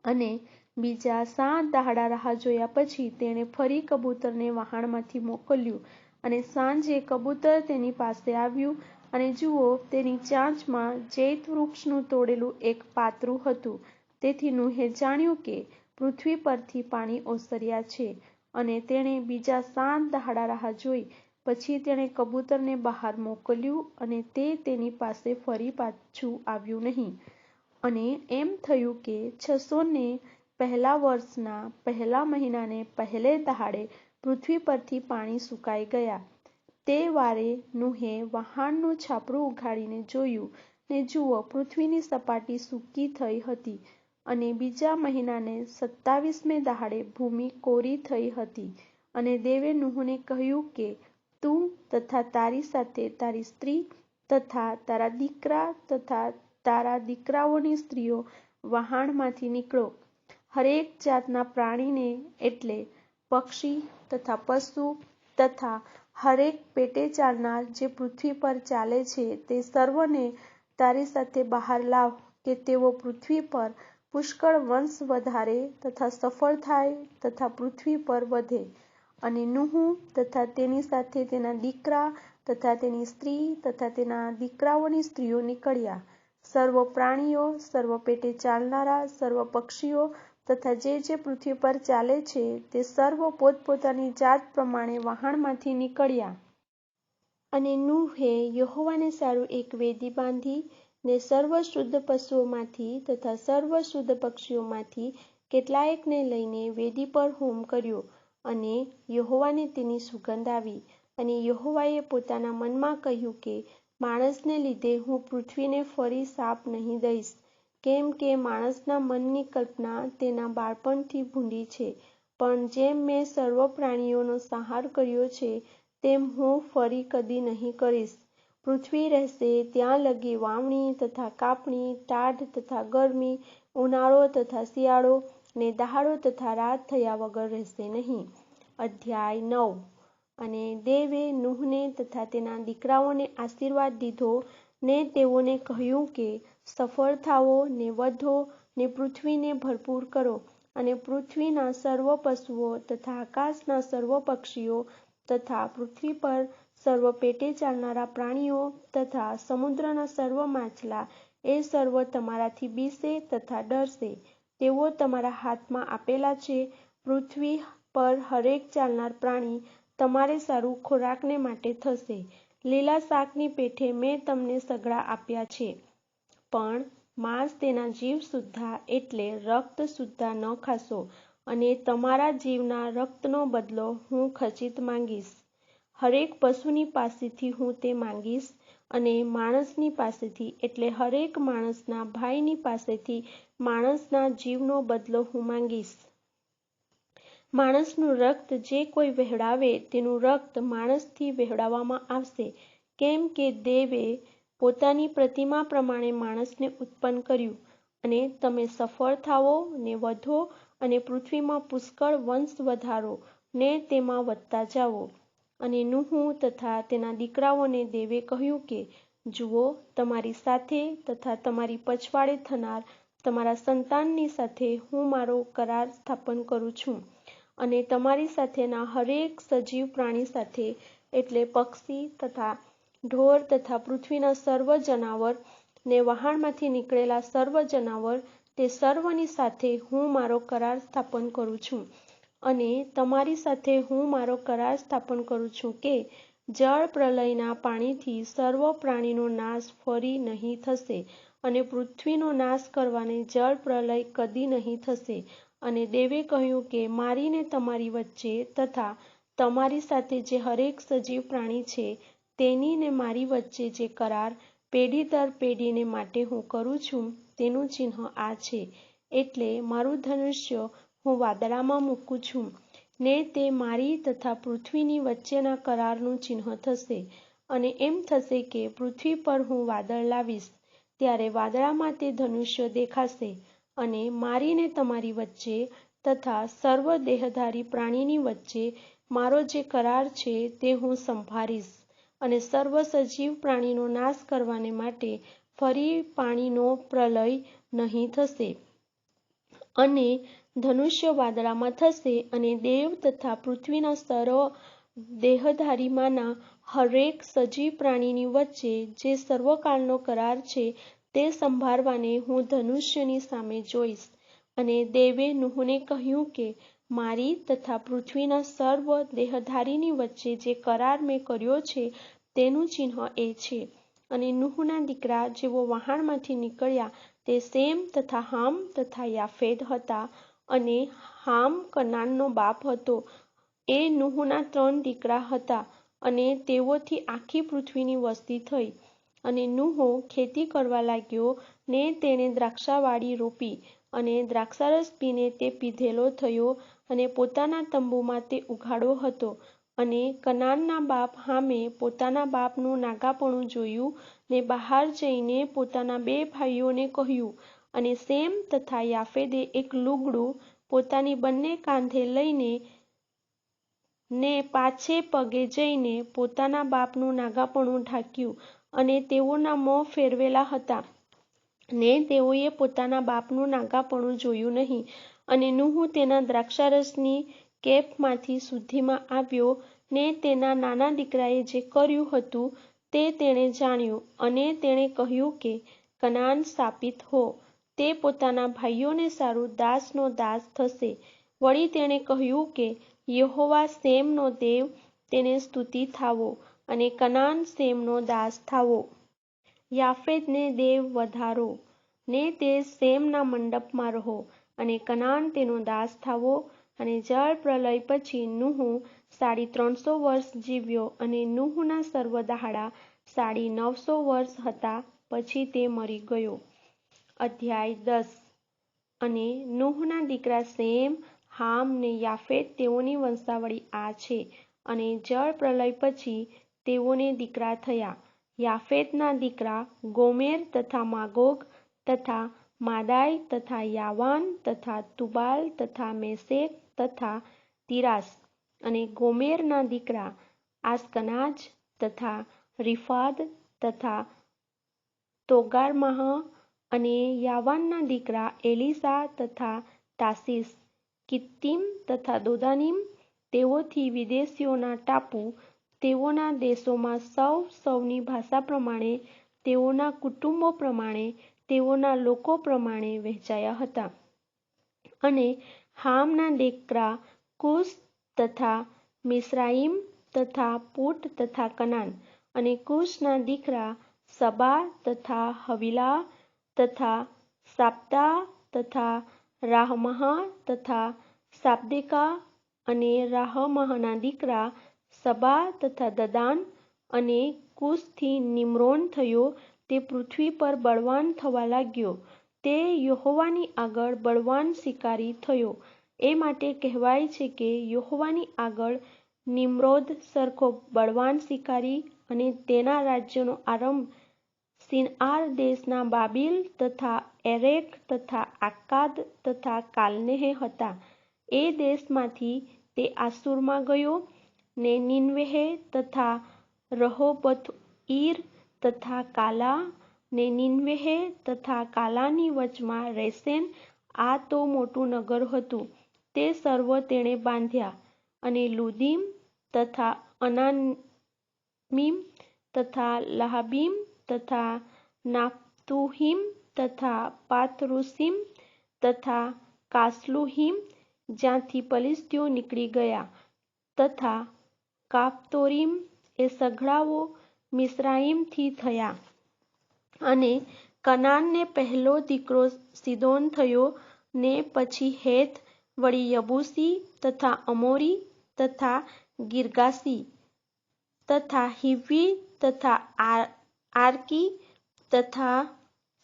અને બીજા 7 દહાડા રાહ જોયા પછી તેણે ફરી કબૂતરને વહાણમાંથી મોકલ્યું. અને સાંજે કબૂતર તેની પાસે આવ્યું, અને જુઓ, તેની ચાંચમાં જૈત વૃક્ષનું તોડેલું એક પાત્રું હતું. તેથી નૂહે જાણ્યું કે પૃથ્વી પરથી પાણી ઓસર્યા છે. અને તેણે બીજા 7 દહાડા રાહ જોઈ. પછી તેણે કબૂતરને બહાર મોકલ્યું, અને તે તેની પાસે ફરી પાછું આવ્યું નહીં. અને એમ થયું કે 601 વર્ષના પહેલા મહિનાને પહેલે દહાડે પૃથ્વી પરથી પાણી સુકાઈ ગયા. તે વારે નૂહે વહાણનું છાપરું ઉઘાડીને જોયું, ને જુઓ, પૃથ્વીની સપાટી સૂકી થઈ હતી. અને બીજા મહિનાને 27મે દહાડે ભૂમિ કોરી થઈ હતી. અને દેવે નૂહને કહ્યું કે તું તથા તારી સાથે તારી સ્ત્રી તથા તારા દીકરા તથા તારા દીકરાઓની સ્ત્રીઓ વહાણમાંથી નીકળો. હરેક જાતના પ્રાણીને, એટલે પક્ષી તથા પશુ તથા હરેક પેટે ચાલનાર જે પૃથ્વી પર ચાલે છે તે સર્વને તારી સાથે બહાર લાવ, કે તેઓ પૃથ્વી પર પુષ્કળ વંશ વધારે તથા સફળ થાય તથા પૃથ્વી પર વધે. અને નૂહ તથા તેની સાથે તેના દીકરા તથા તેની સ્ત્રી તથા તેના દીકરાઓની સ્ત્રીઓ નીકળ્યા. સર્વ પ્રાણીઓ, સર્વ પેટે ચાલનારા, સર્વ પક્ષીઓ તથા જે પૃથ્વી પર ચાલે છે તે સર્વ પોતપોતાની જાત પ્રમાણે વહાણમાંથી નીકળ્યા. અને નૂહે યહોવાને સારું એક વેદી બાંધી, ને સર્વ શુદ્ધ પશુઓમાંથી તથા સર્વ શુદ્ધ પક્ષીઓમાંથી કેટલાયકને લઈને વેદી પર હોમ કર્યો. અને યહોવાને તેની સુગંધ આવી. અને યહોવાએ પોતાના મનમાં કહ્યું કે માણસને લીધે હું પૃથ્વીને ફરી શાપ નહીં દઈશ, કેમ કે માણસના મનની કલ્પના તેના બાળપણથી ભૂંડી છે. પણ જેમ મેં સર્વ પ્રાણીઓનો સંહાર કર્યો છે, તેમ હું ફરી કદી નહીં કરીશ. પૃથ્વી રહેશે ત્યાં લગી વાવણી તથા કાપણી, ટાઢ તથા ગરમી, ઉનાળો તથા શિયાળો, ને દહાડો તથા રાત થયા વગર રહેશે નહીં. અધ્યાય 9. અને દેવે નૂહને તથા તેના દીકરાઓને આશીર્વાદ દીધો, ને તેઓને કહ્યું કે સફળ થાઓ, ને વધો, ને પૃથ્વીને ભરપૂર કરો. અને પૃથ્વીના સર્વ પશુઓ તથા આકાશના સર્વ પક્ષીઓ તથા પૃથ્વી પર સર્વ પેટે ચાલનારા પ્રાણીઓ તથા સમુદ્રના સર્વ માછલા એ સર્વ તમારાથી બીશે તથા ડરશે. તેઓ તમારા હાથમાં આપેલા છે. પૃથ્વી પર હરેક ચાલનાર પ્રાણી તમારે સારું ખોરાકને માટે થશે. લીલા શાકની પેઠે મેં તમને સઘળા આપ્યા છે. પણ માંસ તેના જીવ સુદ્ધા એટલે રક્ત સુદ્ધા ન ખાશો, અને તમારા જીવના રક્તનો બદલો હું ખચિત માંગીશ. હરેક પશુની પાસેથી હું તે માંગીશ, અને માણસની પાસેથી એટલે હરેક માણસના ભાઈની પાસેથી માણસના જીવનો બદલો હું માંગીશ. માણસનું રક્ત જે કોઈ વહેવડાવે તેનું રક્ત માણસથી વહેવડાવવામાં આવશે, કેમ કે દેવે પોતાની પ્રતિમા પ્રમાણે માણસને ઉત્પન્ન કર્યું. અને તમે સફળ થાઓ ને વધો અને પૃથ્વીમાં પુષ્કળ વંશ વધારો ને તેમાં વધતા જાઓ. અને નૂહ તથા તેના દીકરાઓને દેવે કહ્યું કે, જુઓ, તમારી સાથે તથા તમારી પછવાડે થનાર તમારા સંતાનની સાથે હું મારો કરાર સ્થાપન કરું છું, અને તમારી સાથેના હરેક સજીવ પ્રાણી સાથે એટલે પક્ષી તથા ઢોર તથા પૃથ્વીના સર્વ જનાવર ને વહાણમાંથી નીકળેલા સર્વ જનાવર તે સર્વની સાથે હું મારો કરાર સ્થાપન કરું છું. અને તમારી સાથે હું મારો કરાર સ્થાપન કરું છું કે જળ પ્રલયના પાણીથી સર્વ પ્રાણીનો નાશ ફરી નહીં થશે, અને પૃથ્વીનો નાશ કરવાને જળ પ્રલય કદી નહીં થશે. અને દેવે કહ્યું કે મારી ને તમારી વચ્ચે તથા તમારી સાથે જે હરેક સજીવ પ્રાણી છે તેની ને મારી વચ્ચે જે કરાર પેઢી દર પેઢીને માટે હું કરું છું તેનું ચિહ્ન આ છે, એટલે મારું ધનુષ્ય હું વાદળામાં મૂકું છું ને તે મારી તથા પૃથ્વીની વચ્ચેના કરારનું ચિહ્ન થશે. અને એમ થશે કે પૃથ્વી પર હું વાદળ લાવીશ, ત્યારે વાદળામાં તે ધનુષ્ય દેખાશે, અને મારી ને તમારી વચ્ચે તથા સર્વ દેહધારી પ્રાણીની વચ્ચે મારો જે કરાર છે તે હું સંભાળીશ, અને સર્વ સજીવ પ્રાણીનો નાશ કરવાને માટે ફરી પાણીનો પ્રલય નહીં થશે. અને ધનુષ્ય વાદળામાં થશે, અને દેવ તથા પૃથ્વીના સર્વ દેહધારીમાંના હરેક સજીવ પ્રાણીની વચ્ચે જે સર્વકાળનો કરાર છે તે સંભાળવાને હું ધનુષ્યની સામે જોઈશ. અને દેવે નૂહને કહ્યું કે મારી તથા પૃથ્વીના સર્વ દેહધારીની વચ્ચે જે કરાર મેં કર્યો છે તેનું ચિહ્ન એ છે. અને નૂહના દીકરા જેઓ વહાણમાંથી નીકળ્યા તે શેમ તથા હામ તથા યાફેદ હતા. અને હામ કનાનનો બાપ હતો. એ નૂહના 3 દીકરા હતા, અને તેઓથી આખી પૃથ્વીની વસ્તી થઈ. અને નૂહ ખેતી કરવા લાગ્યો ને તેણે દ્રાક્ષાવાળી રોપી, અને દ્રાક્ષારસ પીને તે પીધેલો થયો, અને પોતાના તંબુમાં તે ઉઘાડો હતો. અને કનાનના બાપ હામે પોતાના બાપનું નાગાપણું જોયું ને બહાર જઈને પોતાના 2 ભાઈઓને કહ્યું. અને શેમ તથા યાફેદે એક લુગડું પોતાની બંને કાંધે લઈને ને પાછે પગે જઈને પોતાના બાપનું નાગાપણું ઢાંક્યું, અને તેઓના મોં ફેરવેલા હતા ને તેઓએ પોતાના બાપનું નાગાપણું જોયું નહીં. અને નૂહ તેના દ્રાક્ષારસની કેફમાંથી શુદ્ધિમાં આવ્યો ને તેના નાના દીકરાએ જે કર્યું હતું તે તેણે જાણ્યું. અને તેણે કહ્યું કે કનાન શાપિત હો, તે પોતાના ભાઈઓને સારું દાસનો દાસ થશે. વળી તેણે કહ્યું કે યહોવા શેમનો દેવ તેને સ્તુતિ થાવો, અને કનાન શેમનો દાસ થાવો. યાફેદને દેવ વધારો ને તે શેમના મંડપમાં રહો, અને કનાન તેનો દાસ થાવો. અને જળ પ્રલય પછી નૂહ 350 વર્ષ જીવ્યો, અને નૂહના સર્વ દહાડા 950 વર્ષ હતા, પછી તે મરી ગયો. અધ્યાય 10. અને નૂહના દીકરા શેમ, હામ ને યાફેત તેઓની વંશાવળી આ છે. અને જળ પ્રલય પછી તેઓને દીકરા થયા. યાફેતના દીકરા ગોમેર તથા માગોગ તથા માદાય તથા યાવાન તથા તુબાલ તથા મેશેક તથા તિરાસ. અને ગોમેરના દીકરા આસ્કનાજ તથા રીફાદ તથા તોગારમાહ. અને યાવાનના દીકરા એલીસા તથા તાર્શીશ, કિત્તીમ તથા દોદાનીમ. તેઓથી વિદેશીઓના ટાપુ તેઓના દેશોમાં સૌની ભાષા પ્રમાણે, તેઓના કુટુંબો પ્રમાણે, તેઓના લોકો પ્રમાણે વહેંચાયા હતા. અને હામના દીકરા કુશ તથા મિસ્રાઈમ તથા પૂટ તથા કનાન. અને કુશના દીકરા સબા તથા હવીલા તથા સાપ્તા તથા રાહમહ તથા સાબ્દેકા અને રાહમહના દીકરા સબા તથા દદાન અને કુશથી નિમ્રોન થયો. તે પૃથ્વી પર બળવાન થવા લાગ્યો. તે યહોવાની આગળ બળવાન શિકારી થયો. એ માટે કહેવાય છે કે યહોવાની આગળ નિમ્રોદ સરખો બળવાન શિકારી અને તેના રાજ્યનો આરંભ શિનઆર દેશના બાબીલ તથા એરેક તથા આકાદ તથા કાલનેહ હતા. એ દેશમાંથી તે આસુરમાં ગયો ને નીનવેહ તથા રહોબોથઈર તથા કાલા ને નીનવેહ તથા કાલાની વચમાં રેસેન. આ તો મોટું નગર હતું. તે સર્વ તેણે બાંધ્યા. અને લુદીમ તથા અનામીમ તથા લહાબીમ તથા નાફતુહીમ તથા પાથરુસીમ તથા કાસલુહીમ જ્યાંથી પલિશ્તીઓ નીકળી ગયા તથા કાફતોરીમ એ સઘળાઓ મિસ્રાઈમથી થયા. અને કનાનને પહેલો દીકરો સીદોન થયો ને પછી હેથ વળી યબૂસી તથા અમોરી તથા ગિર્ગાસી તથા હિવ્વી તથા આર્કી તથા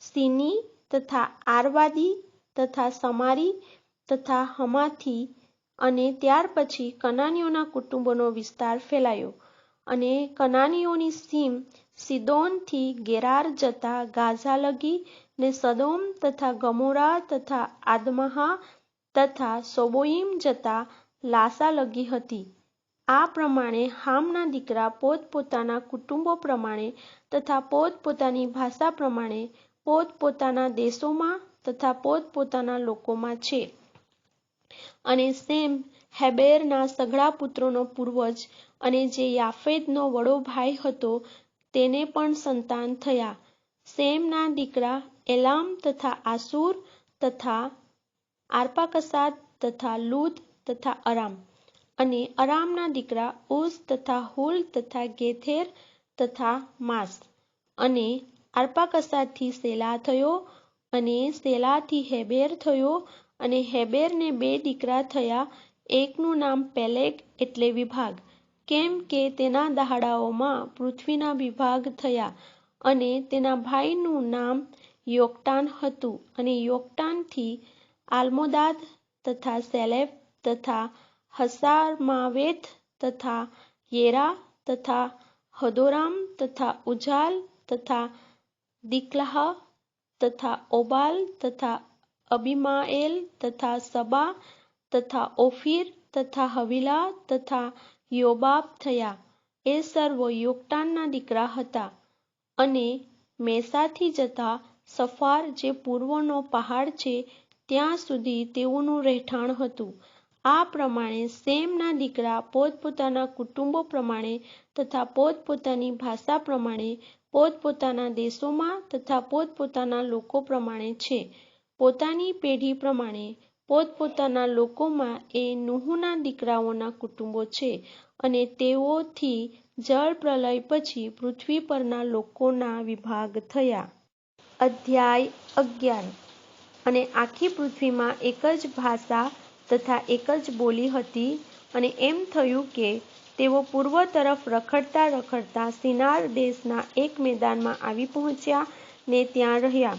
સિની તથા આરવાદી તથા સમારી તથા હમાથી. અને ત્યાર પછી કનાનીઓના કુટુંબોનો વિસ્તાર ફેલાયો. અને કનાનીઓની સીમ સીદોનથી ગેરાર જતા ગાઝા લગી ને સદોમ તથા ગમોરા તથા આદમાહા તથા સોબોઈમ જતા લાસા લગી હતી. આ પ્રમાણે હામના દીકરા પોતપોતાના કુટુંબો પ્રમાણે તથા પોતપોતાની ભાષા પ્રમાણે પોતપોતાના દેશોમાં તથા પોતપોતાના લોકોમાં છે. અને સેમ હેબેરના સઘળા પુત્રોનો પૂર્વજ અને જે યાફેદનો વડો ભાઈ હતો તેને પણ સંતાન થયા. સેમના દીકરા એલામ તથા આસુર તથા આર્પાકસાદ તથા લૂદ તથા અરામ. અને અરામના દીકરા ઉઝ તથા હુલ તથા ગેથેર તથા માસ. અને આર્પાકસાદથી સેલા થયો અને સેલાથી હેબેર થયો. અને હેબેરને 2 દીકરા થયા. એકનું નામ પેલેગ એટલે વિભાગ, કેમ કે તેના દહાડાઓમાં પૃથ્વીના વિભાગ થયા. અને તેના ભાઈનું નામ યોકટાન હતું. અને યોકટાનથી આલ્મોદાદ તથા સેલેફ તથા હસારમાવેત તથા યેરા તથા હદોરામ તથા ઉજાલ તથા દિકલાહ તથા ઓબાલ તથા અબીમાએલ તથા સબા તથા ઓફીર તથા હવીલા તથા યોબાબ થયા. એ સર્વ યોકટાનના દીકરા હતા. અને મેસાથી જતા સફાર જે પૂર્વનો પહાડ છે ત્યાં સુધી તેઓનું રહેઠાણ હતું. આ પ્રમાણે સેમના દીકરા પોતપોતાના કુટુંબો પ્રમાણે તથા પોતપોતાની ભાષા પ્રમાણે પોતપોતાના દેશોમાં તથા પોતપોતાના લોકો પ્રમાણે છે. પોતાની પેઢી પ્રમાણે પોતપોતાના લોકોમાં એ નૂહના દીકરાઓના કુટુંબો છે. અને તેઓથી જળ પ્રલય પછી પૃથ્વી પરના લોકોના વિભાગ થયા. અધ્યાય 11. અને આખી પૃથ્વીમાં એક જ ભાષા તથા એક જ બોલી હતી. અને એમ થયું કે તેઓ પૂર્વ તરફ રખડતા રખડતા શિનાર દેશના એક મેદાનમાં આવી પહોંચ્યા ને ત્યાં રહ્યા.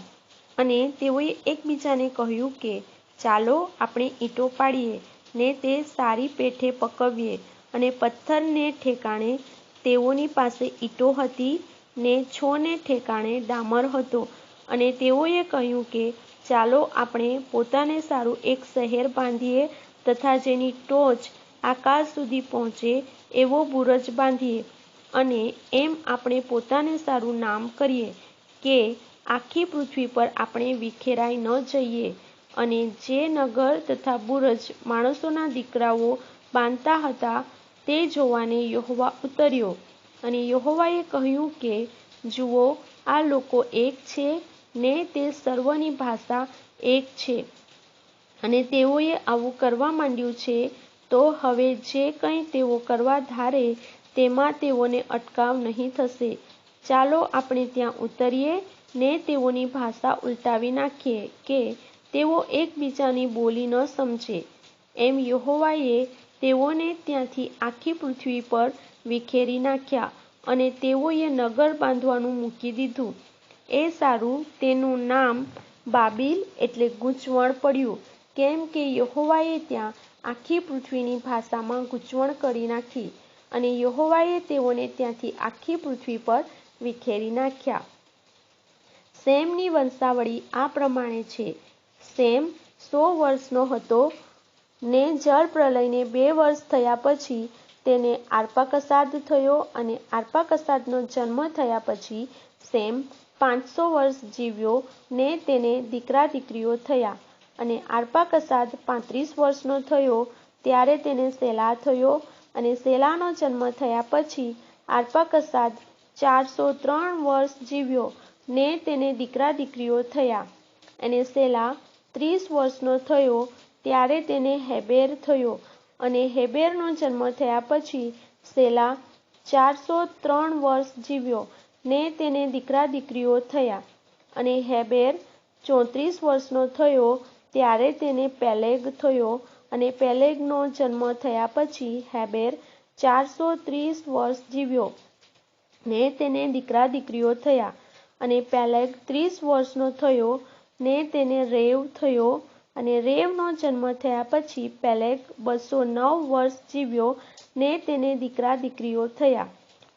અને તેઓએ એકબીજાને કહ્યું કે ચાલો આપણે ઈંટો પાડીએ ને તે સારી પેઠે પકવીએ. અને પથ્થરને ઠેકાણે તેઓની પાસે ઈંટો હતી ને છોને ઠેકાણે ડામર હતો. અને તેઓએ કહ્યું કે ચાલો આપણે પોતાને સારું એક શહેર બાંધીએ તથા જેની ટોચ આકાશ સુધી પહોંચે એવો બુરજ બાંધીએ. અને એમ આપણે પોતાને સારું નામ કરીએ કે આખી પૃથ્વી પર આપણે વિખેરાઈ ન જઈએ. અને જે નગર તથા બુરજ માણસોના દીકરાઓ બાંધતા હતા તે જોવાને યહોવા ઉતર્યો. અને યહોવાએ કહ્યું કે જુઓ, આ લોકો એક છે ને તે સર્વની ભાષા એક છે. અને તેઓએ આવું કરવા માંડ્યું છે તો હવે જે કંઈ તેઓ કરવા ધારે તેમાં તેઓને અટકાવ નહીં થશે. ચાલો આપણે ત્યાં ઉતરીએ ને તેઓની ભાષા ઉલટાવી નાખીએ કે તેઓ એકબીજાની બોલી ન સમજે. એમ યહોવાએ તેઓને ત્યાંથી આખી પૃથ્વી પર વિખેરી નાખ્યા અને તેઓએ નગર બાંધવાનું મૂકી દીધું. એ સારું, તેનું નામ બાબીલ એટલે ગૂંચવણ પડ્યું, કેમ કે યહોવાએ ત્યાં આખી પૃથ્વીની ભાષામાં ગૂંચવણ કરી નાખી અને યહોવાએ તેઓને ત્યાંથી આખી પૃથ્વી પર વિખેરી નાખ્યા. શેમની વંશાવળી આ પ્રમાણે છે. શેમ 100 વર્ષનો હતો ને જળપ્રલયને 2 વર્ષ થયા પછી તેને આર્પાકસાદ થયો અને આર્પાકસાદનો જન્મ થયા પછી શેમ 500 વર્ષ જીવ્યો ને તેને દીકરા દીકરીઓ થયા. અને આર્પાકસાદ 35 વર્ષનો થયો ત્યારે તેને શેલા થયો અને શેલાનો જન્મ થયા પછી આર્પાકસાદ 403 વર્ષ જીવ્યો ને તેને દીકરા દીકરીઓ થયા. અને શેલા 30 વર્ષનો થયો ત્યારે તેને હેબેર થયો અને હેબેરનો જન્મ થયા પછી શેલા 403 વર્ષ જીવ્યો ને તેને દીકરા દીકરીઓ થયા. અને હેબેર 34 વર્ષનો થયો ત્યારે તેને પેલેગ થયો અને પેલેગનો જન્મ થયા પછી હેબેર 430 વર્ષ જીવ્યો ને તેને દીકરા દીકરીઓ થયા. અને પેલેગ 30 વર્ષનો થયો ને તેને રેવ થયો અને રેવનો જન્મ થયા પછી પેલેગ 209 વર્ષ જીવ્યો ને તેને દીકરા દીકરીઓ થયા.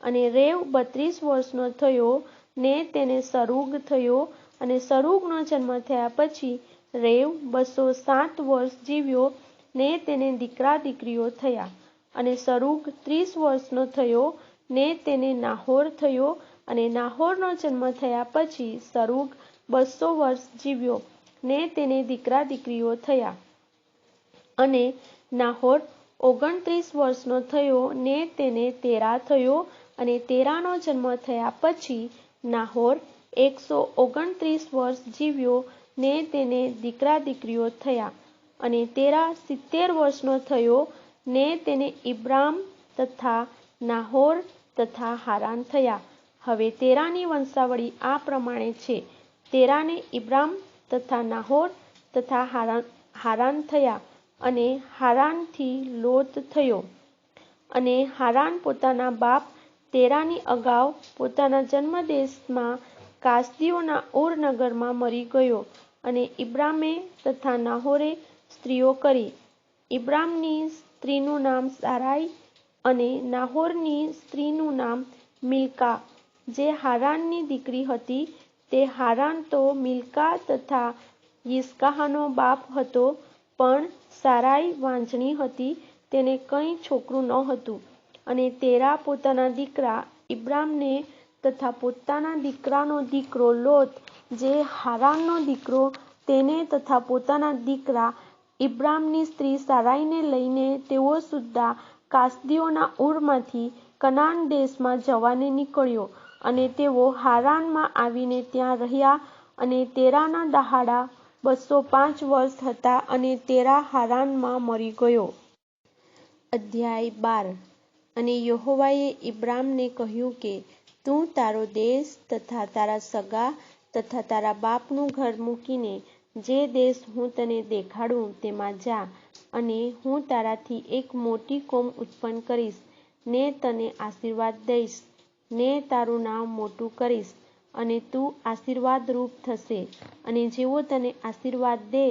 અને રેવ 32 વર્ષનો થયો ને તેને સરૂગ થયો અને સરૂગનો જન્મ થયા પછી રેવ 207 વર્ષ જીવ્યો ને તેને દીકરા દીકરીઓ થયા. અને સરૂગ 30 વર્ષનો થયો ને તેને નાહોર થયો અને નાહોરનો જન્મ થયા પછી સરૂગ 200 વર્ષ જીવ્યો ને તેને દીકરા દીકરીઓ થયા. અને નાહોર 29 વર્ષનો થયો ને તેને તેરા થયો અને તેરાનો જન્મ થયા પછી નાહોર 129 વર્ષ જીવ્યો ને તેને દીકરા દીકરીઓ થયા. અને તેરા 70 વર્ષનો થયો ને તેને ઇબ્રામ તથા નાહોર તથા હારાન થયા. હવે તેરાની વંશાવળી આ પ્રમાણે છે. તેરાને ઇબ્રામ તથા નાહોર તથા હારાન થયા અને હારાનથી લોત થયો. અને હારાન પોતાના બાપ તેરાની અગાઉ પોતાના જન્મદેશમાં કાસદીઓના ઉર નગરમાં મરી ગયો. અને ઇબ્રામે તથા નાહોરે સ્ત્રીઓ કરી. ઇબ્રામની સ્ત્રીનું નામ સારાઈ અને નાહોરની સ્ત્રીનું નામ મિલ્કા જે હારાનની દીકરી હતી. તે હારાન તો મિલ્કા તથા યિસ્કાહનો બાપ હતો, પણ સારાઈ વાંઝણી હતી, તેને કંઈ છોકરું ન હતું. અને તેરા પોતાના દીકરા ઇબ્રામને તથા પોતાના દીકરાનો દીકરો લોત જે હારાનનો દીકરો તેને તથા પોતાના દીકરા ઇબ્રામની સ્ત્રી સારાઈને લઈને તેઓ સુદ્ધા કાસદીઓના ઉરમાંથી કનાન દેશમાં જવાને નીકળ્યો. અને તેઓ હારાનમાં આવીને ત્યાં રહ્યા. અને તેરાના દહાડા 205 વર્ષ હતા અને તેરા હારાનમાં મરી ગયો. અધ્યાય 12. અને યહોવાએ ઇબ્રામને કહ્યું કે તું તારો દેશ તથા તારા સગા તથા તારા બાપનું ઘર મૂકીને જે દેશ હું તને દેખાડું તેમાં જા. અને હું તારાથી એક મોટી કોમ ઉત્પન્ન કરીશ ને તને આશીર્વાદ દઈશ ને તારું નામ મોટું કરીશ અને તું આશીર્વાદરૂપ થશે. અને જેઓ તને આશીર્વાદ દે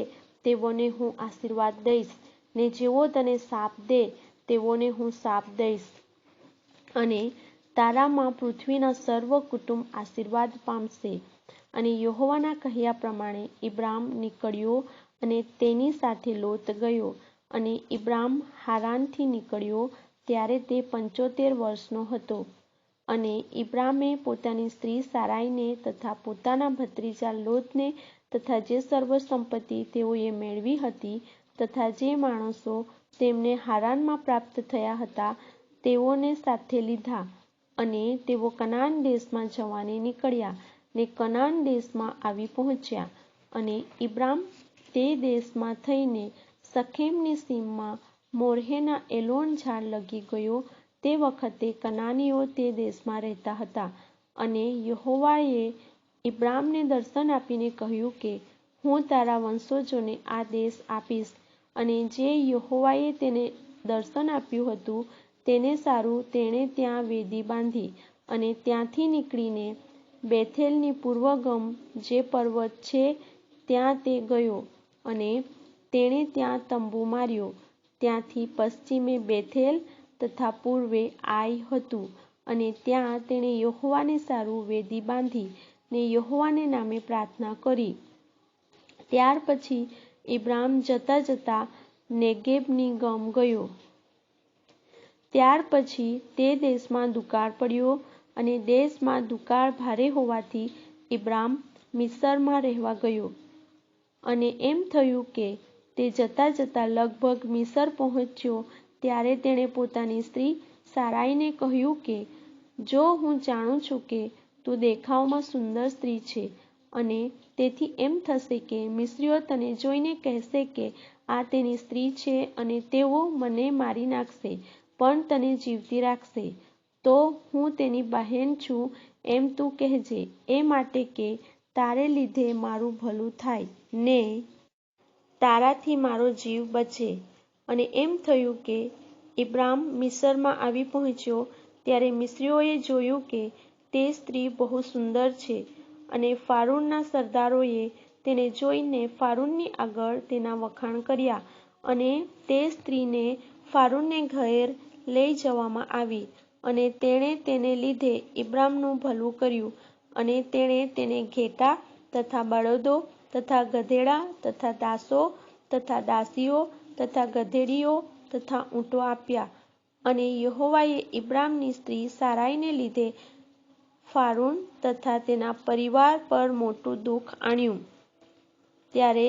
તેઓને હું આશીર્વાદ દઈશ ને જેઓ તને શાપ દે તેઓને હું શાપ દઈશ. અને તારામાં પૃથ્વીના સર્વ કુટુંબ આશીર્વાદ પામશે. અને યહોવાના કહ્યા પ્રમાણે ઇબ્રામ નીકળ્યો અને તેની સાથે લોત ગયો. અને ઇબ્રામ હારાનથી નીકળ્યો ત્યારે તે 75 વર્ષનો હતો. અને ઇબ્રામે પોતાની સ્ત્રી સારાઈને તથા પોતાના ભત્રીજા લોતને તથા જે સર્વ સંપત્તિ તેઓએ મેળવી હતી તથા જે માણસો તેમને હારાનમાં પ્રાપ્ત થયા હતા તેઓને સાથે લીધા. અને તેઓ કનાન દેશમાં જવાને નીકળ્યા ને કનાન દેશમાં આવી પહોંચ્યા. અને ઇબ્રામ તે દેશમાં થઈને શખેમની સીમમાં મોરેહના એલોન ઝાડ લગી ગયો. તે વખતે કનાનીઓ તે દેશમાં રહેતા હતા. અને યહોવાએ ઇબ્રામને દર્શન આપીને કહ્યું કે હું તારા વંશજોને આ દેશ આપીશ, અને જે યહોવાએ તેને દર્શન આપ્યું હતું તેને સારું તેણે ત્યાં વેદી બાંધી, અને ત્યાંથી નીકળીને બેથેલની પૂર્વગમ જે પર્વત છે ત્યાં તે ગયો, અને તેણે ત્યાં તંબુ માર્યો. ત્યાંથી પશ્ચિમે બેથેલ તથા પૂર્વે આઈ હતું, અને ત્યાં તેણે યહોવાને સારું વેદી બાંધી ને યહોવાને નામે પ્રાર્થના કરી. ત્યાર પછી ઇબ્રામ જતા જતા નેગેબની ગમ ગયો. ત્યાર પછી તે દેશમાં દુકાળ પડ્યો, અને દેશમાં દુકાળ ભારે હોવાથી ઇબ્રામ મિસ્રમાં રહેવા ગયો. અને એમ થયું કે તે જતા જતા લગભગ મિસ્ર પહોંચ્યો ત્યારે તેણે પોતાની સ્ત્રી સારાઈને કહ્યું કે જો હું જાણું છું કે તું દેખાવમાં સુંદર સ્ત્રી છે, અને તેથી એમ થશે કે મિસ્રીઓ તને જોઈને કહેશે કે આ તેની સ્ત્રી છે, અને તેઓ મને મારી નાખશે પણ તને જીવતી રાખશે, તો હું તેની બહેન છું એમ તું કહેજે, એ માટે કે તારે લીધે મારું ભલું થાય ને તારાથી મારો જીવ બચે. અને એમ થયું કે ઇબ્રામ મિસ્રમાં આવી પહોંચ્યો ત્યારે મિસ્રીઓએ જોયું કે તે સ્ત્રી બહુ સુંદર છે, અને ફારૂનના સરદારોએ તેને જોઈને ફારૂનની આગળ તેના વખાણ કર્યા, અને તે સ્ત્રીને ફારૂનને ઘેર લઈ જવામાં આવી, અને તેણે તેને લીધે ઇબ્રામનું ભલું કર્યું, અને તેણે તેને ઘેટાં તથા બળદો તથા ગધેડા તથા દાસો તથા દાસીઓ તથા ગધેડીઓ તથા ઊંટો આપ્યા. અને યહોવાએ ઇબ્રામની સ્ત્રી સારાઈને લીધે ફારૂન તથા તેના પરિવાર પર મોટું દુઃખ આણ્યું. ત્યારે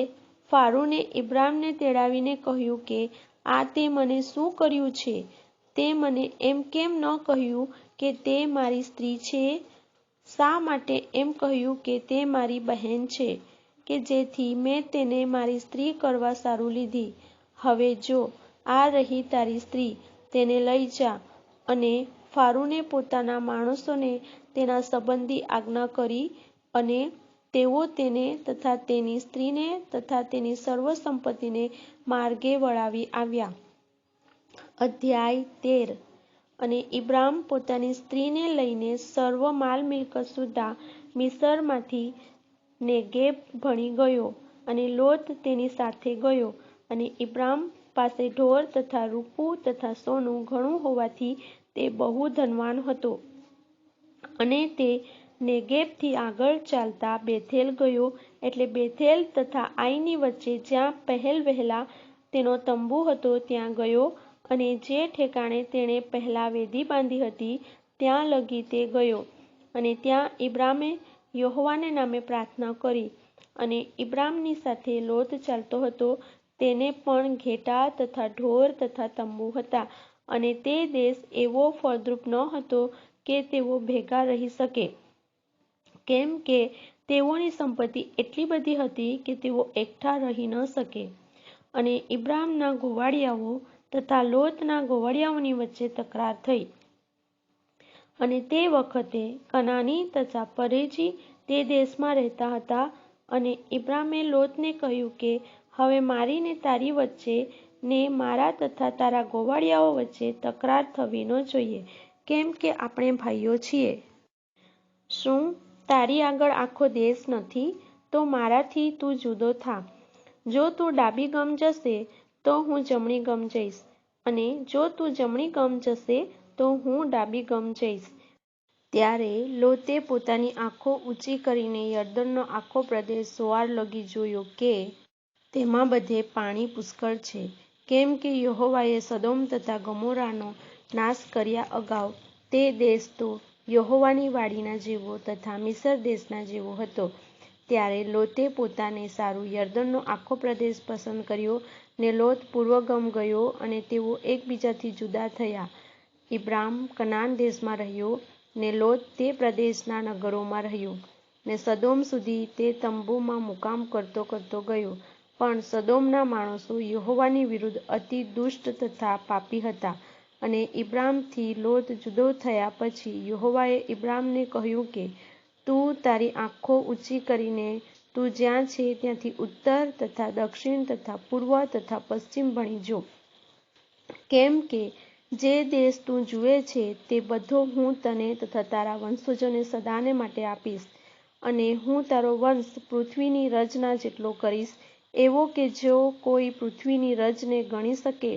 ફારૂને ઇબ્રામને તેડાવીને કહ્યું કે આ તે મને શું કર્યું છે? તે મને એમ કેમ ન કહ્યું કે તે મારી સ્ત્રી છે? શા માટે એમ કહ્યું કે તે મારી બહેન છે, કે જેથી મેં તેને મારી સ્ત્રી કરવા સારું લીધી? હવે જો આ રહી તારી સ્ત્રી, તેને લઈ જા. અને ફારૂને પોતાના માણસોને તેના સંબંધી આજ્ઞા કરી, અને તેઓ તેને તથા તેની સ્ત્રીને તથા તેની સર્વ સંપત્તિને માર્ગે વળાવી આવ્યા. અધ્યાય 13. અને ઇબ્રામ પોતાની સ્ત્રીને લઈને સર્વ માલ મિલકત સુદ્ધા મિસ્રમાંથી નેગેબ ભણી ગયો, અને લોત તેની સાથે ગયો. અને ઇબ્રામ પાસે ઢોર તથા રૂપું તથા સોનું ઘણું હોવાથી તે બહુ ધનવાન હતો. અને તે નેગેબથી આગળ ચાલતા બેથેલ ગયો, એટલે બેથેલ તથા આઈની વચ્ચે જ્યાં પહેલ વહેલા તેનો તંબુ હતો ત્યાં ગયો, અને જે ઠેકાણે તેણે પહેલા વેદી બાંધી હતી ત્યાં લગી તે ગયો. અને ત્યાં ઇબ્રામે યહોવાને નામે પ્રાર્થના કરી. અને ઇબ્રામની સાથે લોત ચાલતો હતો, તેને પણ ઘેટાં તથા ઢોર તથા તંબુ હતા, અને તે દેશ એવો ફળદ્રુપ ન હતો કે તેઓ ભેગા રહી શકે, કેમ કે તેઓની સંપત્તિ એટલી બધી હતી કે તેઓ એકઠા રહી ન શકે. અને ઇબ્રામના ગોવાળિયાઓ તથા લોતના ગોવાળિયાઓની વચ્ચે તકરાર થઈ. અને તે વખતે કનાની તથા પરેજી તે દેશમાં રહેતા હતા. અને ઇબ્રામે લોતને કહ્યું કે હવે મારી ને તારી વચ્ચે ને મારા તથા તારા ગોવાળિયાઓ વચ્ચે તકરાર થવી ન જોઈએ, કેમ કે આપણે ભાઈઓ છીએ. શું તારી આગળ આખો દેશ નથી? તો મારાથી તું જુદો થા. જો તું ડાબી ગમ જશે તો હું જમણી ગમ જઈશ, અને જો તું જમણી ગમ જશે તો હું ડાબી ગમ જઈશ. ત્યારે લોતે પોતાની આંખો ઊંચી કરીને યરદનનો આખો પ્રદેશ જોવાર લગી જોયો કે તેમાં બધે પાણી પુષ્કળ છે, કેમ કે યહોવાએ સદોમ તથા ગમોરાનો નાશ કર્યા અગાઉ તે દેશ તો યહોવાની વાડીના જેવો તથા મિસ્ર દેશના જેવો હતો. ત્યારે લોતે પોતાને સારું યરદનનો આખો પ્રદેશ પસંદ કર્યો, ને લોત પૂર્વગમ ગયો, અને તેઓ એકબીજાથી જુદા થયા. ઇબ્રામ કનાન દેશમાં રહ્યો, ને લોત તે પ્રદેશના નગરોમાં રહ્યો, ને સદોમ સુધી તે તંબુમાં મુકામ કરતો કરતો ગયો. પણ સદોમના માણસો યહોવાની વિરુદ્ધ અતિ દુષ્ટ તથા પાપી હતા. અને ઇબ્રામથી લોત જુદો થયા પછી યહોવાએ ઇબ્રામને કહ્યું કે તું તારી આંખો ઊંચી કરીને તું જ્યાં છે ત્યાંથી ઉત્તર તથા દક્ષિણ તથા પૂર્વ તથા પશ્ચિમ ભણી જો, કેમ કે જે દેશ તું જુએ છે તે બધો હું તને તથા તારા વંશજોને સદાને માટે આપીશ, અને હું તારો વંશ પૃથ્વીની રજના જેટલો કરીશ, એવો કે જો કોઈ પૃથ્વીની રજને ગણી શકે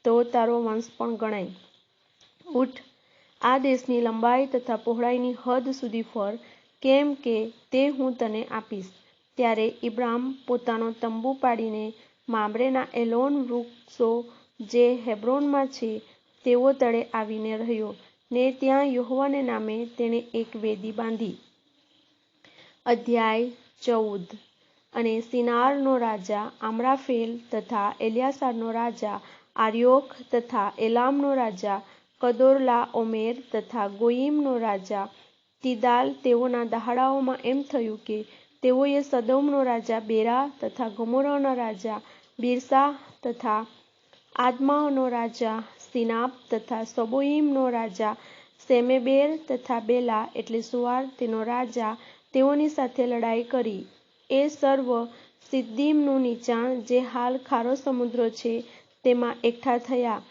તો તારો વંશ પણ ગણાય. ઉઠ, આ દેશની લંબાઈ તથા પહોળાઈની હદ સુધી ફર, કેમ કે તે હું તને આપીશ. ત્યારે ઇબ્રામ પોતાનો તંબુ પાડીને મામ્રેના એલોન વૃક્ષો જે હેબ્રોનમાં છે તેઓ તળે આવીને રહ્યો, ને ત્યાં યહોવાને નામે તેણે એક વેદી બાંધી. અધ્યાય 14. અને સિનારનો રાજા આમ્રાફેલ તથા એલ્યાસારનો રાજા આર્યોક તથા એલામનો રાજા કદોર્લાઓમેર તથા ગોયીમનો રાજા તિદાલ, તેઓના દહાડાઓમાં એમ થયું કે તેઓએ સદોમનો રાજા બેરા તથા ગોમોરાનો રાજા બિરસા તથા આદમાનો રાજા સિનાબ તથા સબોયીમનો રાજા શેમેબેર તથા બેલા એટલે સુવાર તેનો રાજા તેઓની સાથે લડાઈ કરી. એ સર્વ સિદ્દીમનું નીચાણ જે હાલ ખારો સમુદ્ર છે તેમાં એકઠા થયા.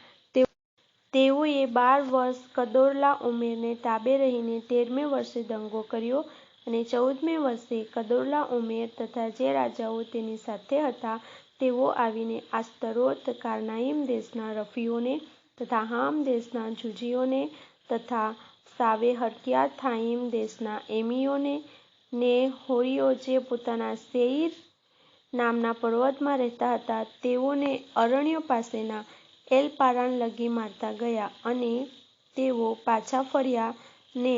તેઓએ 12 વર્ષ કદોર્લાઓમેરને તાબે રહીને 13મે વર્ષે દંગો કર્યો, અને 14મે વર્ષે કદોર્લાઓમેર તથા જે રાજાઓ તેની સાથે હતા તેઓ આવીને આસ્તરોત કારનાઈમ દેશના રફીઓને તથા હામ દેશના જુજીઓને તથા સાવેહર્કિયાથાઈમ દેશના એમીઓને ને હોરીઓ જે પોતાના સેઈર નામના પર્વતમાં રહેતા હતા તેઓને અરણ્યો પાસેના એલપારાન લગી મારતા ગયા, અને તેઓ પાછા ફર્યા ને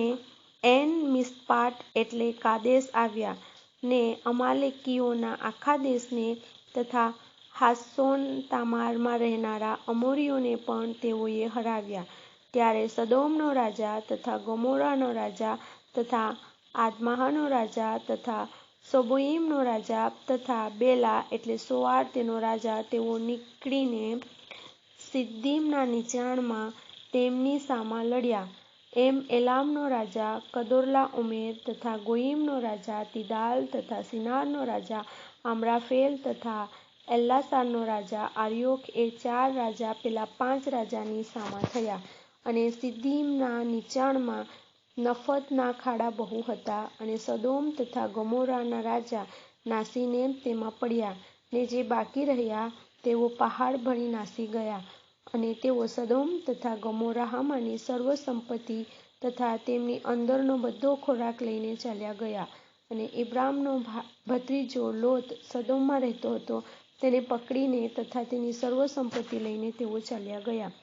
એન મિસ્પાટ એટલે કાદેશ આવ્યા, ને અમાલેકીઓના આખા દેશને તથા હાત્સોન તામારમાં રહેનારા અમોરીઓને પણ તેઓએ હરાવ્યા. ત્યારે સદોમનો રાજા તથા ગોમોરાનો રાજા તથા આદમાહનો રાજા તથા સબોયીમનો રાજા તથા બેલા એટલે સોઆર તેનો રાજા તેઓ નીકળીને સિદ્દીમના નીચાણમાં તેમની સામા લડ્યા. એમ એલામનો રાજા કદોર્લાઓમેર તથા ગોયીમનો રાજા તિદાલ તથા સિનારનો રાજા આમ્રાફેલ તથા એલ્લાસારનો રાજા આર્યોક એ 4 રાજા પેલા 5 રાજાની સામા થયા. અને સિદ્દીમના નીચાણમાં નફતના ખાડા બહુ હતા, અને સદોમ તથા ગોમોરાના રાજા નાસીને તેમાં પડ્યા, ને જે બાકી રહ્યા તેઓ પહાડ ભરી નાસી ગયા. અને તેઓ સદોમ તથા ગોમોરામાંની સર્વ સંપત્તિ તથા તેમની અંદરનો બધો ખોરાક લઈને ચાલ્યા ગયા. અને ઇબ્રામનો ભત્રીજો લોત સદોમમાં રહેતો હતો, તેને પકડીને તથા તેની સર્વ સંપત્તિ લઈને તેઓ ચાલ્યા ગયા.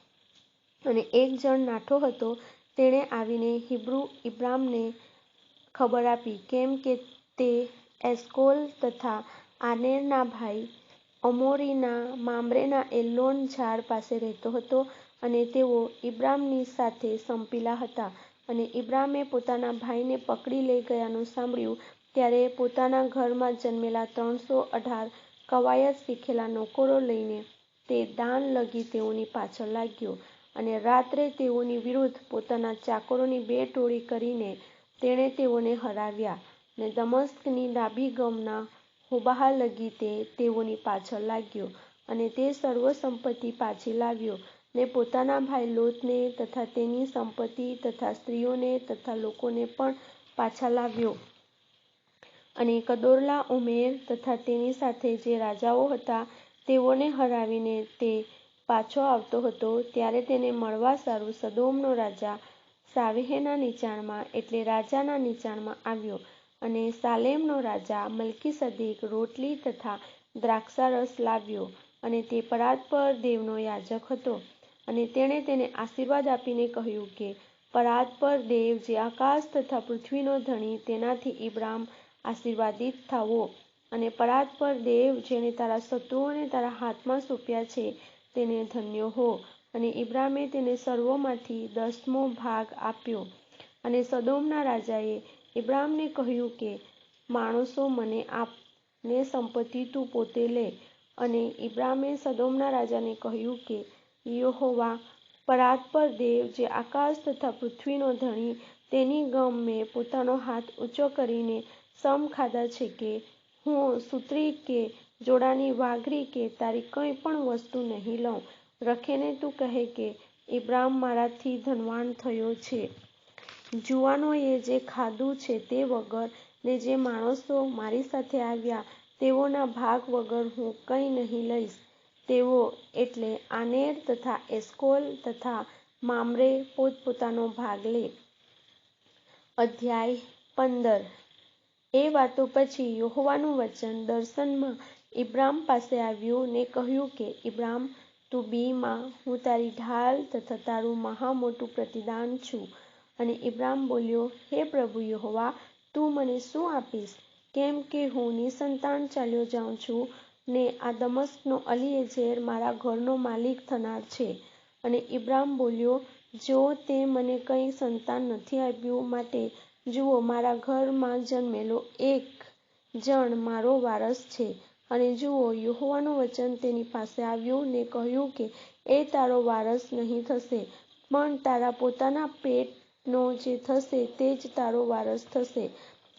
અને એક જણ નાઠો હતો, તેણે આવીને હિબ્રુ ઇબ્રામને ખબર આપી, કેમ કે તે એસ્કોલ તથા આનેરના ભાઈ અમોરીના મામ્રેના એલોન ઝાડ પાસે રહેતો હતો, અને તેઓ ઇબ્રામની સાથે સંપેલા હતા. અને ઇબ્રામે પોતાના ભાઈને પકડી લઈ ગયાનું સાંભળ્યું, ત્યારે પોતાના ઘરમાં જન્મેલા 318 કવાયત શીખેલા નોકરો લઈને તે દાન લગી તેઓની પાછળ લાગ્યો. અને રાત્રે તેઓની વિરુદ્ધ પોતાના ચાકરોની 2 ટોળી કરીને તેણે તેઓને હરાવ્યા, ને દમસ્કની ડાબી ગમના હોબાહ લગી તે તેઓની પાછળ લાગ્યો, અને તે સર્વ સંપત્તિ પાછી લાવ્યો, ને પોતાના ભાઈ લોતને તથા તેની સંપત્તિ તથા સ્ત્રીઓને તથા લોકોને પણ પાછા લાવ્યો. અને કદોર્લાઓમેર તથા તેની સાથે જે રાજાઓ હતા તેઓને હરાવીને તે પાછો આવતો હતો, ત્યારે તેને મળવા સારું સદોમનો રાજા સાવેહેના નીચાણમાં એટલે રાજાના નીચાણમાં આવ્યો. અને સાલેમનો રાજા મલ્કીસદેક રોટલી તથા દ્રાક્ષારસ લાવ્યો, અને તે પરાત્પર દેવનો યાજક હતો. અને તેણે તેને આશીર્વાદ આપીને કહ્યું કે પરાત્પર દેવ જે આકાશ તથા પૃથ્વીનો ધણી તેનાથી ઇબ્રામ આશીર્વાદિત થાવો. અને પરાત્પર દેવ જેણે તારા શત્રુઓને તારા હાથમાં સોંપ્યા છે તેને ધન્ય હો. અને ઇબ્રામે તેને સર્વોમાંથી 10મો ભાગ આપ્યો. અને સદોમના રાજાએ ઇબ્રામને કહ્યું કે માણસો મને આપ, ને સંપત્તિ તું પોતે લે. અને ઇબ્રામે સદોમના રાજાને કહ્યું કે યહોવા પરાત્પર દેવ જે આકાશ તથા પૃથ્વીનો ધણી તેની ગમે પોતાનો હાથ ઊંચો કરીને સમ ખાધા છે કે હું સૂતરી કે જોડાની વાઘરી કે તારી કંઈ પણ વસ્તુ નહીં લઉં. રખેને તું કહે કે ઇબ્રામ મારાથી ધનવાન થયો છે. જુવાનોએ જે ખાધું છે તે વગર ને જે માણસો મારી સાથે આવ્યા તેઓના ભાગ વગર હું કંઈ નહીં લઈશ. તેઓ એટલે આનેર તથા એસ્કોલ તથા મામરે પોતપોતાનો ભાગ લે. અધ્યાય 15 એ વાતો પછી યહોવાનું વચન દર્શનમાં ઇબ્રામ પાસે આવ્યું ને કહ્યું કે ઇબ્રામ, તું બીમાં હું તારી ઢાલ તથા તારું મહા મોટું પ્રતિદાન છું. અને ઇબ્રામ બોલ્યો, હે પ્રભુ યહોવા, તું મને શું આપીશ? કેમ કે હું નિસંતાન ચાલ્યો જાઉં છું ને આ દમસ્કનો અલીએઝર મારા ઘરનો માલિક થનાર છે. અને ઇબ્રામ બોલ્યો, જો તે મને કંઈ સંતાન નથી આપ્યું માટે જુઓ મારા ઘરમાં જન્મેલો એક જણ મારો વારસ છે. અને જુઓ યહોવાનું વચન તેની પાસે આવ્યું ને કહ્યું કે એ તારો વારસ નહીં થશે, પણ તારા પોતાના પેટનો જે થશે તે જ તારો વારસ થશે.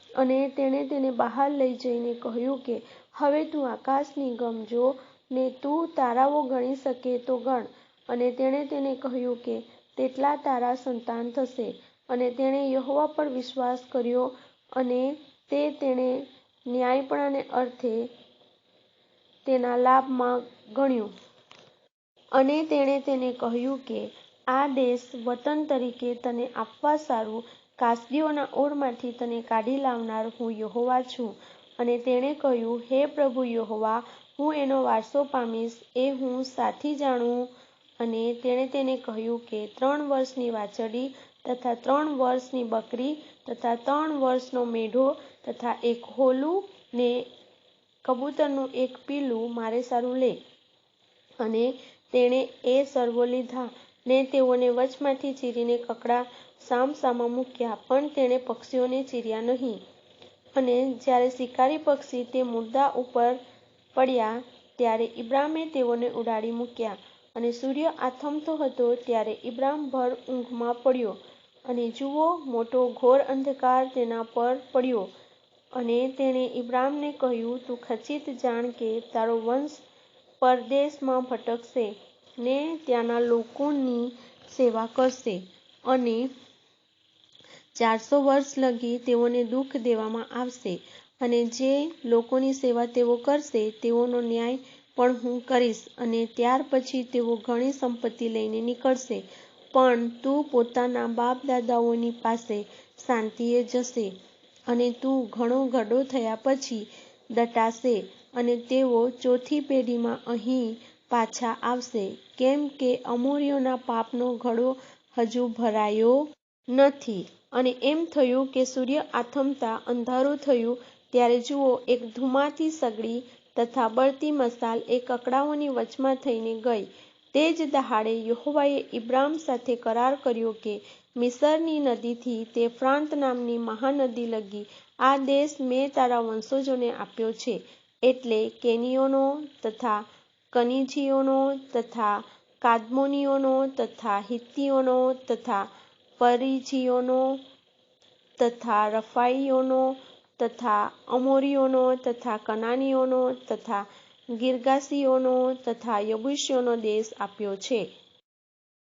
અને તેણે તેને બહાર લઈ જઈને કહ્યું કે હવે તું આકાશની ગમ જો ને તું તારાઓ ગણી શકે તો ગણ. અને તેણે તેને કહ્યું કે તેટલા તારા સંતાન થશે. અને તેણે યહોવા પર વિશ્વાસ કર્યો અને તે તેણે ન્યાયપણાને અર્થે તેના લાભમાં ગણ્યું. અને તેણે તેને કહ્યું કે આ દેશ વતન તરીકે તને આપવા સારું કાસદીઓના ઓરમાંથી તને કાઢી લાવનાર હું યહોવા છું. અને તેણે કહ્યું, હે પ્રભુ યહોવા, હું એનો વારસો પામીશ એ હું સાથી જાણું? અને તેણે તેને કહ્યું કે 3 વર્ષની વાછરડી તથા 3 વર્ષની બકરી તથા 3 વર્ષનો મેઢો તથા એક હોલું ને કબૂતરનું એક પીલું મારે સારું લે. અને તેણે એ સર્વો લીધા ને તેઓને વચમાંથી ચીરીને કકડા સામસામા મૂક્યા, પણ તેણે પક્ષીઓને ચીર્યા નહીં. અને જ્યારે શિકારી પક્ષી તે મુર્દા ઉપર પડ્યા ત્યારે ઇબ્રામે તેઓને ઉડાડી મૂક્યા. અને સૂર્ય આથમતો હતો ત્યારે ઇબ્રામ ભર ઊંઘમાં પડ્યો. અને જુઓ, મોટો ઘોર અંધકાર તેના પર પડ્યો. અને તેણે ઇબ્રામને કહ્યું, તું ખચિત જાણ કે તારો વંશ પરદેશમાં ભટકશે ને ત્યાંના લોકોની સેવા કરશે. અને 400 વર્ષ લગી તેઓને દુઃખ દેવામાં આવશે. અને જે લોકોની સેવા તેઓ કરશે તેઓનો ન્યાય પણ હું કરીશ. અને ત્યાર પછી તેઓ ઘણી સંપત્તિ લઈને નીકળશે. પણ તું પોતાના બાપ દાદાઓની પાસે શાંતિએ જશે. અને તું ઘણો ઘરડો થયા પછી દટાશે. અને તેઓ 4થી પેઢીમાં અહીં પાછા આવશે, કેમ કે અમોરીઓના પાપનો ઘડો હજુ ભરાયો નથી. અને એમ થયું કે સૂર્ય આથમતા અંધારું થયું ત્યારે જુઓ, એક ધૂમાતી સગડી તથા બળતી મશાલ એ કકડાઓની વચમાં થઈને ગઈ. તે જ દહાડે યહોવાએ ઇબ્રામ સાથે કરાર કર્યો કે મિસરની નદીથી તે ફ્રાત નામની મહાનદી લગી આ દેશ મેં તારા વંશજોને આપ્યો છે, એટલે કેનીયોનો તથા કનીજીયોનો તથા કાદમોનીયોનો તથા હિત્તીયોનો તથા પરિજીયોનો તથા રફાઈયોનો તથા અમોરીયોનો તથા કનાનીયોનો તથા ગિર્ગાશીયોનો તથા યબૂસીયોનો દેશ આપ્યો છે.